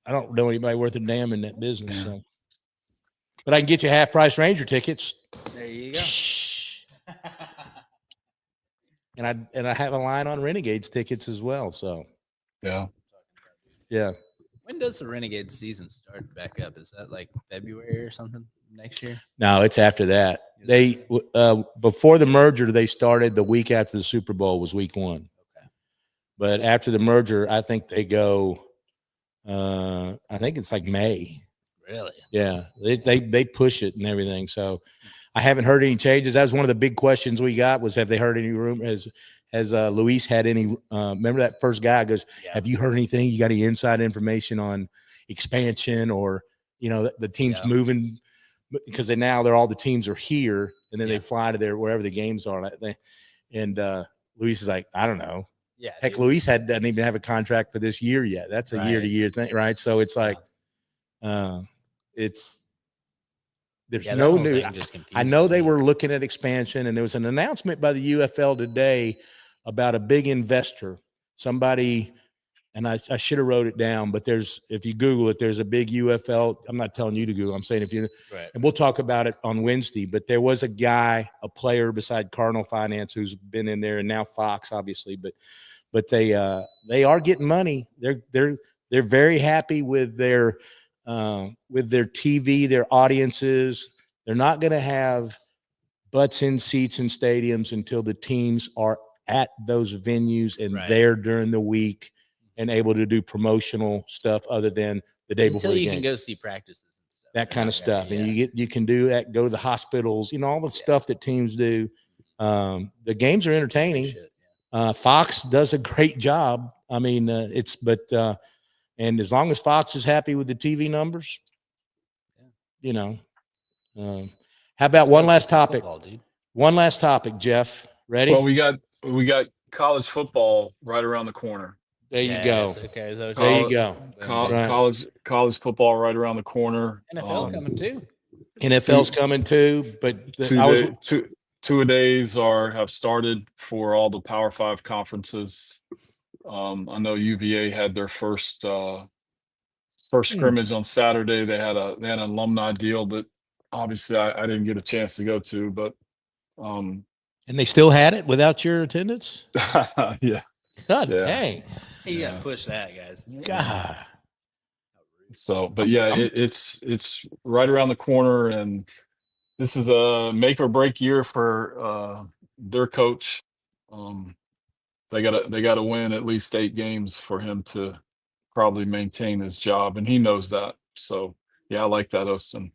Speaker 2: I don't know anybody worth a damn in that business.
Speaker 1: Yeah.
Speaker 2: So. But I can get you half price Ranger tickets.
Speaker 3: There you go.
Speaker 2: And I have a line on Renegades tickets as well. So
Speaker 1: yeah.
Speaker 3: When does the Renegade season start back up? Is that like February or something next year?
Speaker 2: No, it's after that. They before the merger, they started the week after the Super Bowl was week 1.
Speaker 3: Okay.
Speaker 2: But after the merger, I think they go. I think it's like May.
Speaker 3: Really?
Speaker 2: Yeah, they push it and everything. So I haven't heard any changes. That was one of the big questions we got was, have they heard any rumors? Has Luis had any? Remember that first guy goes,
Speaker 3: Yeah.
Speaker 2: have you heard anything? You got any inside information on expansion or the team's moving? Because they're all the teams are here, and then they fly to wherever the games are. And Luis is like, I don't know.
Speaker 3: Yeah.
Speaker 2: Heck,
Speaker 3: dude.
Speaker 2: Luis doesn't even have a contract for this year yet. That's a year-to-year thing, right? So it's like, there's no new. I know they were looking at expansion, and there was an announcement by the UFL today about a big investor. Somebody, and I should have wrote it down, but if you Google it, there's a big UFL. I'm not telling you to Google. I'm saying and we'll talk about it on Wednesday. But there was a player beside Cardinal Finance who's been in there, and now Fox, obviously. But they are getting money. They're very happy with their TV, their audiences. They're not going to have butts in seats in stadiums until the teams are at those venues and there during the week and able to do promotional stuff other than the day before the game.
Speaker 3: Until you can go see practices and stuff.
Speaker 2: That kind of stuff. And you can do that, go to the hospitals, all the stuff that teams do. The games are entertaining. Fox does a great job. I mean, And as long as Fox is happy with the TV numbers, you know. How about one last topic?
Speaker 4: Football, dude.
Speaker 2: One last topic, Jeff. Ready?
Speaker 1: Well, we got college football right around the corner.
Speaker 2: There you go.
Speaker 4: Okay, so
Speaker 2: There you go. Right.
Speaker 1: College football right around the corner.
Speaker 4: NFL coming too.
Speaker 2: NFL's coming too, but
Speaker 1: two-a-days have started for all the Power 5 conferences. I know UVA had their first scrimmage on Saturday. They had an alumni deal, but obviously I didn't get a chance to go to. But
Speaker 2: and they still had it without your attendance.
Speaker 1: Yeah.
Speaker 2: God
Speaker 1: Yeah.
Speaker 2: dang.
Speaker 3: You got to push that, guys.
Speaker 2: God.
Speaker 1: So, but yeah, it's right around the corner, and this is a make or break year for their coach. They gotta win at least 8 games for him to probably maintain his job, and he knows that. So yeah, I like that, Austin.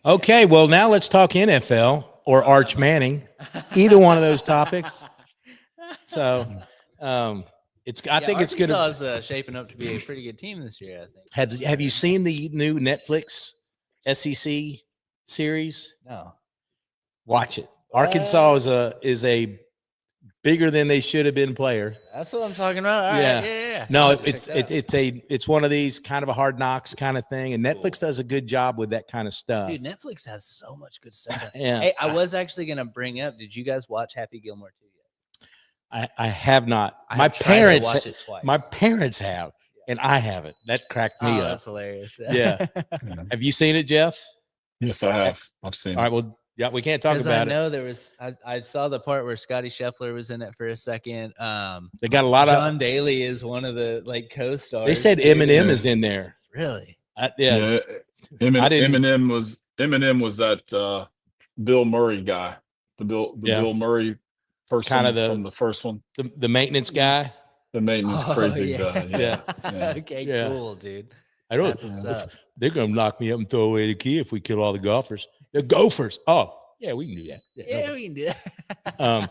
Speaker 2: Okay, well now let's talk NFL or Arch Manning. Either one of those topics. So I think it's good.
Speaker 4: Arkansas is shaping up to be a pretty good team this year, I think.
Speaker 2: Have you seen the new Netflix SEC series?
Speaker 4: No.
Speaker 2: Watch it. Arkansas is a bigger than they should have been player.
Speaker 4: That's what I'm talking about. All right, yeah.
Speaker 2: No, it's one of these kind of a Hard Knocks kind of thing, and Netflix does a good job with that kind of stuff.
Speaker 4: Dude, Netflix has so much good stuff.
Speaker 2: Yeah.
Speaker 4: Hey, I was actually gonna bring up. Did you guys watch Happy Gilmore 2 yet?
Speaker 2: I have not.
Speaker 4: I have tried to watch it twice.
Speaker 2: My parents have, and I haven't. That cracked me up.
Speaker 4: That's hilarious.
Speaker 2: Yeah. Have you seen it, Jeff?
Speaker 1: Yes, I have. I've seen
Speaker 2: All
Speaker 1: it.
Speaker 2: right. Well, yeah, we can't talk about
Speaker 4: I know there was. I saw the part where Scotty Scheffler was in it for a second.
Speaker 2: They got a lot of.
Speaker 4: John Daly is one of the co-stars.
Speaker 2: They said Eminem is in there.
Speaker 4: Really?
Speaker 2: Yeah.
Speaker 1: Eminem was that Bill Murray guy. The Bill Murray person
Speaker 2: kind of
Speaker 1: from the first one.
Speaker 2: The maintenance guy.
Speaker 1: The maintenance crazy guy.
Speaker 2: Yeah.
Speaker 4: Okay,
Speaker 2: Yeah.
Speaker 4: cool, dude.
Speaker 2: I don't.
Speaker 4: That's what's up.
Speaker 2: They're gonna lock me up and throw away the key if we kill all the golfers. The Gophers. Oh, yeah, we can do that.
Speaker 4: Yeah, we can do that.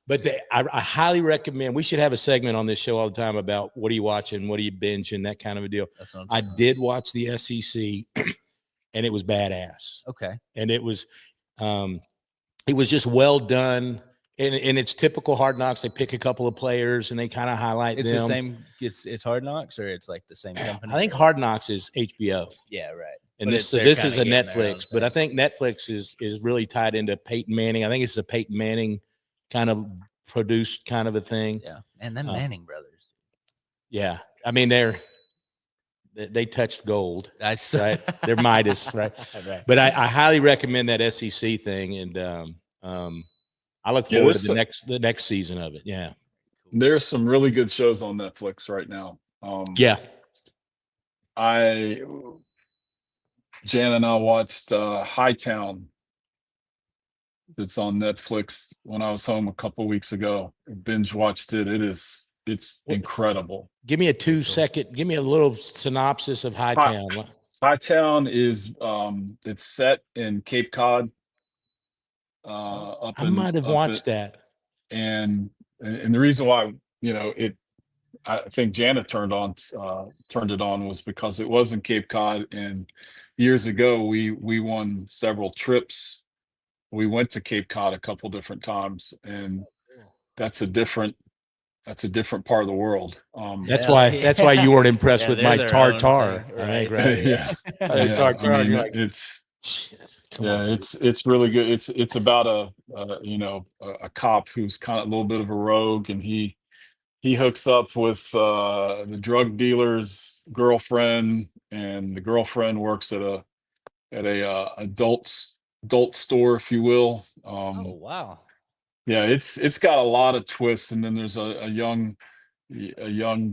Speaker 2: But I highly recommend. We should have a segment on this show all the time about what are you watching, what are you binging, that kind of a deal. I did watch the SEC, and it was badass.
Speaker 4: Okay,
Speaker 2: and it was just well done. And it's typical Hard Knocks. They pick a couple of players and they kind of highlight them.
Speaker 4: It's the same. It's Hard Knocks, or it's like the same company.
Speaker 2: I think Hard Knocks is HBO.
Speaker 4: Yeah, right.
Speaker 2: And this is a Netflix, but I think Netflix is really tied into Peyton Manning. I think it's a Peyton Manning kind of produced kind of a thing.
Speaker 4: Yeah, and them Manning brothers.
Speaker 2: Yeah, I mean they touched gold.
Speaker 4: That's
Speaker 2: right. They're Midas, right?
Speaker 4: Right.
Speaker 2: But I highly recommend that SEC thing, and I look forward to the next season of it. Yeah,
Speaker 1: there's some really good shows on Netflix right now. Jan and I watched Hightown. It's on Netflix when I was home a couple weeks ago. Binge watched it. It's incredible.
Speaker 2: Give me give me a little synopsis of Hightown.
Speaker 1: Hightown is it's set in Cape Cod.
Speaker 2: I might have watched that.
Speaker 1: And the reason why, I think Janet turned it on was because it was in Cape Cod, and years ago we won several trips. We went to Cape Cod a couple different times, and that's a different part of the world.
Speaker 2: That's why you weren't impressed with my tartar.
Speaker 4: Right?
Speaker 1: Yeah.
Speaker 2: Tartar.
Speaker 1: I mean, it's really good. It's about a cop who's kind of a little bit of a rogue, and he hooks up with the drug dealer's girlfriend, and the girlfriend works at a adult store, if you will.
Speaker 4: Oh wow.
Speaker 1: Yeah, it's got a lot of twists, and then there's a young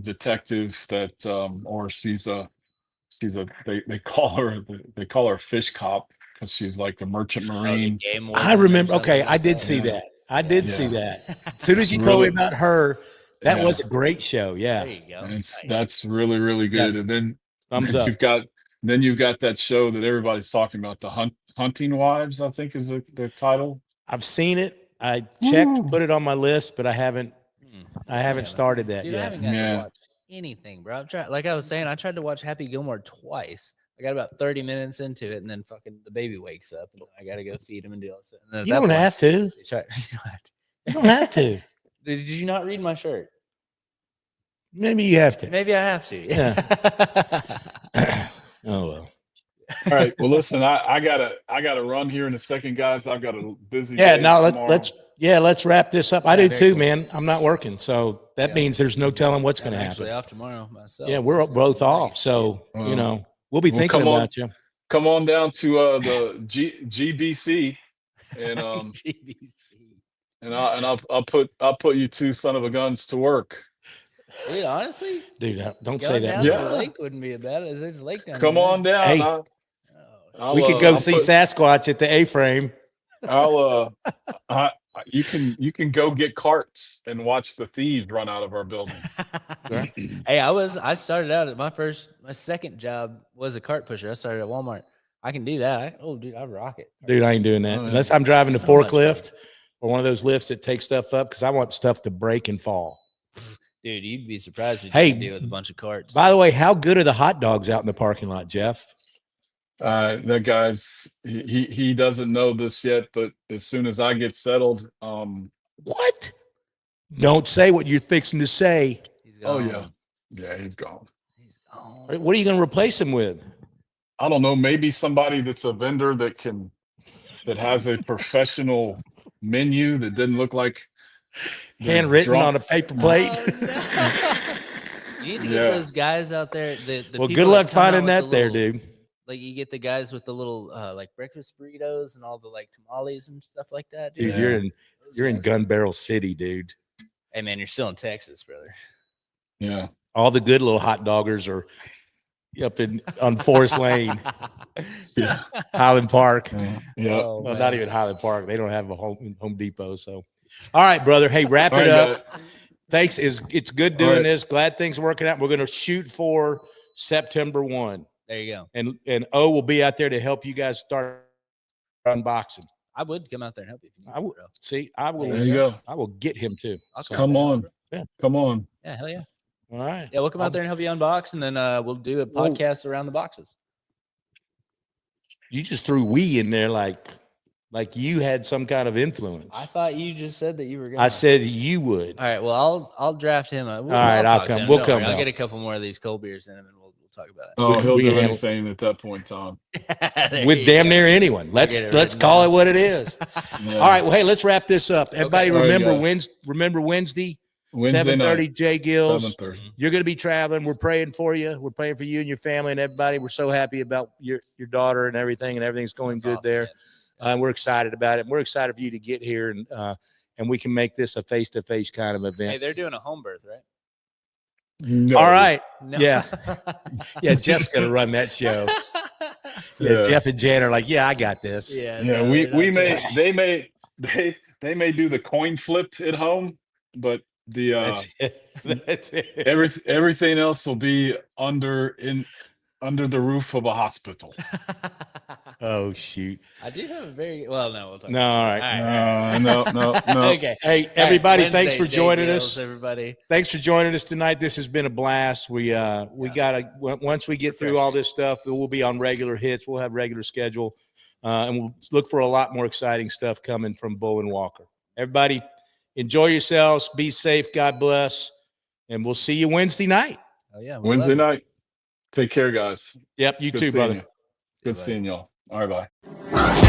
Speaker 1: detective that or they call her a fish cop because she's like a merchant marine.
Speaker 2: I remember. Okay, I did see that. I did see that. As soon as you told me about her, that was a great show. Yeah,
Speaker 4: there you go.
Speaker 1: That's really, really good. Yeah. And then you've got that show that everybody's talking about, the Hunting Wives, I think is the title.
Speaker 2: I've seen it. I checked, put it on my list, but I haven't started that yet.
Speaker 4: I haven't gotten to watch anything, bro. Like I was saying, I tried to watch Happy Gilmore twice. I got about 30 minutes into it, and then fucking the baby wakes up, and I gotta go feed him and do all this. And then at
Speaker 2: You
Speaker 4: that
Speaker 2: don't
Speaker 4: point,
Speaker 2: have to.
Speaker 4: you don't have to.
Speaker 2: You don't have to.
Speaker 4: Did you not read my shirt?
Speaker 2: Maybe you have to.
Speaker 4: Maybe I have to.
Speaker 2: Yeah. Oh well.
Speaker 1: All right. Well, listen, I gotta run here in a second, guys. I've got a busy
Speaker 2: Yeah.
Speaker 1: day
Speaker 2: Now
Speaker 1: tomorrow.
Speaker 2: let's wrap this up. I
Speaker 4: Yeah,
Speaker 2: do
Speaker 4: very
Speaker 2: too,
Speaker 4: cool.
Speaker 2: man. I'm not working, so that means there's no telling what's going to
Speaker 4: I'm actually
Speaker 2: happen.
Speaker 4: off tomorrow myself.
Speaker 2: Yeah, we're
Speaker 4: So
Speaker 2: both
Speaker 4: nice.
Speaker 2: off, so
Speaker 1: Well,
Speaker 2: you know we'll be
Speaker 1: well,
Speaker 2: thinking
Speaker 1: come on.
Speaker 2: about you.
Speaker 1: Come on down to the GBC, and
Speaker 4: GBC.
Speaker 1: and I'll put you two son of a guns to work.
Speaker 4: Dude, honestly,
Speaker 2: Dude, don't
Speaker 4: going
Speaker 2: say that.
Speaker 4: down
Speaker 1: Yeah.
Speaker 4: to the lake wouldn't be a bad. There's a lake down
Speaker 1: Come
Speaker 4: there.
Speaker 1: on down.
Speaker 2: Hey.
Speaker 1: I'll,
Speaker 2: We could go
Speaker 1: I'll
Speaker 2: see
Speaker 1: put-
Speaker 2: Sasquatch at the A-frame.
Speaker 1: you can go get carts and watch the thieves run out of our building.
Speaker 4: Hey, I started out at my second job was a cart pusher. I started at Walmart. I can do that. Dude, I rock it.
Speaker 2: Dude, I ain't doing that
Speaker 1: Oh, yeah.
Speaker 2: unless I'm driving the
Speaker 4: So much
Speaker 2: forklift or one of those lifts that takes stuff up because I want stuff to break and fall.
Speaker 4: Dude, you'd be surprised what
Speaker 2: Hey,
Speaker 4: you can do with a bunch of carts.
Speaker 2: By the way, how good are the hot dogs out in the parking lot, Jeff?
Speaker 1: That guy's he doesn't know this yet, but as soon as I get settled,
Speaker 2: What? Don't say what you're fixing to say.
Speaker 4: He's
Speaker 1: oh
Speaker 4: gone.
Speaker 1: yeah, he's gone.
Speaker 4: He's gone.
Speaker 2: What are you going to replace him with?
Speaker 1: I don't know, maybe somebody that's a vendor that has a professional menu that didn't look like they're
Speaker 2: Handwritten
Speaker 1: drunk.
Speaker 2: on a paper plate.
Speaker 4: Oh, no. You need to get
Speaker 1: Yeah.
Speaker 4: those guys out there. The
Speaker 2: Well,
Speaker 4: people
Speaker 2: good
Speaker 4: that
Speaker 2: luck
Speaker 4: come out
Speaker 2: finding
Speaker 4: with
Speaker 2: that
Speaker 4: the
Speaker 2: there,
Speaker 4: little-
Speaker 2: dude.
Speaker 4: Like you get the guys with the little like breakfast burritos and all the like tamales and stuff like that. Dude,
Speaker 2: Dude, you're in Gun Barrel City, dude.
Speaker 4: Hey man, you're still in Texas, brother.
Speaker 1: Yeah.
Speaker 2: All the good little hot doggers are up on Forest Lane,
Speaker 1: Yeah.
Speaker 2: Highland Park.
Speaker 1: Yeah.
Speaker 4: Oh,
Speaker 2: Well,
Speaker 4: man.
Speaker 2: not even Highland Park. They don't have a Home Depot. So, all right, brother. Hey, wrap
Speaker 1: All
Speaker 2: it
Speaker 1: right,
Speaker 2: up.
Speaker 1: guys.
Speaker 2: Thanks. It's good
Speaker 1: All
Speaker 2: doing
Speaker 1: right.
Speaker 2: this. Glad things are working out. We're going to shoot for September 1.
Speaker 4: There you go.
Speaker 2: And O will be out there to help you guys start unboxing.
Speaker 4: I would come out there and help you. If you need
Speaker 2: I will
Speaker 4: bro.
Speaker 2: see. I will.
Speaker 1: There you go.
Speaker 2: I will get him too.
Speaker 4: I'll
Speaker 2: So,
Speaker 1: Come on.
Speaker 2: Yeah.
Speaker 1: Come on.
Speaker 4: Yeah, hell yeah.
Speaker 2: all right.
Speaker 4: Yeah, we'll come out there and help you unbox, and then we'll do a
Speaker 2: Whoa.
Speaker 4: podcast around the boxes.
Speaker 2: You just threw "we" in there like you had some kind of influence.
Speaker 4: I thought you just said that you were going.
Speaker 2: I said you would.
Speaker 4: All right. Well, I'll draft him. All
Speaker 2: right, I'll come. We'll come
Speaker 4: I'll
Speaker 2: out.
Speaker 4: get a couple more of these cold beers in him, and we'll talk about
Speaker 1: Oh, he'll
Speaker 2: we
Speaker 1: do
Speaker 2: can handle-
Speaker 1: anything at that point, Tom.
Speaker 4: it. There
Speaker 2: With
Speaker 4: you
Speaker 2: damn
Speaker 4: go.
Speaker 2: near anyone. Let's
Speaker 4: get it
Speaker 2: let's
Speaker 4: written
Speaker 2: call
Speaker 4: down.
Speaker 2: it what it is.
Speaker 1: Yeah.
Speaker 2: All right. Well, hey, let's wrap this up. Everybody,
Speaker 1: All right,
Speaker 2: remember
Speaker 1: guys.
Speaker 2: Wednesday,
Speaker 1: Wednesday
Speaker 2: 7:30.
Speaker 1: night,
Speaker 2: Jay Gills.
Speaker 1: 7:30.
Speaker 2: You're going to be traveling. We're praying for you. We're praying for you and your family and everybody. We're so happy about your daughter and everything's going
Speaker 4: That's
Speaker 2: good
Speaker 4: awesome,
Speaker 2: there.
Speaker 4: man.
Speaker 2: We're excited about it. We're excited for you to get here and we can make this a face-to-face kind of event.
Speaker 4: Hey, they're doing a home birth, right?
Speaker 1: No.
Speaker 2: All right.
Speaker 4: No.
Speaker 2: Yeah. Yeah, Jeff's going to run that show. Yeah, Jeff and Jan are like, yeah, I got this.
Speaker 4: Yeah.
Speaker 1: Yeah,
Speaker 4: no,
Speaker 1: we
Speaker 4: they're not doing-
Speaker 1: they may do the coin flip at home, but the
Speaker 2: That's it. That's it.
Speaker 1: everything else will be under the roof of a hospital.
Speaker 2: Oh, shoot.
Speaker 4: I do have a very well. No, we'll talk.
Speaker 2: No, all
Speaker 4: About
Speaker 2: right.
Speaker 4: it.
Speaker 1: No.
Speaker 4: Okay.
Speaker 2: Hey, everybody,
Speaker 4: All right,
Speaker 2: thanks for
Speaker 4: Wednesday,
Speaker 2: joining
Speaker 4: Jay
Speaker 2: us.
Speaker 4: Gills, everybody.
Speaker 2: Thanks for joining us tonight. This has been a blast. We gotta once we get through all this stuff, it will be on regular hits. We'll have regular schedule, and we'll look for a lot more exciting stuff coming from Bull and Walker. Everybody, enjoy yourselves. Be safe. God bless, and we'll see you Wednesday night.
Speaker 4: Oh yeah. we
Speaker 1: Wednesday
Speaker 4: love you.
Speaker 1: night. Take care, guys.
Speaker 2: Yep, you
Speaker 1: Good
Speaker 2: too,
Speaker 1: seeing
Speaker 2: brother.
Speaker 1: you. Good
Speaker 4: Bye.
Speaker 1: seeing y'all. All right, bye.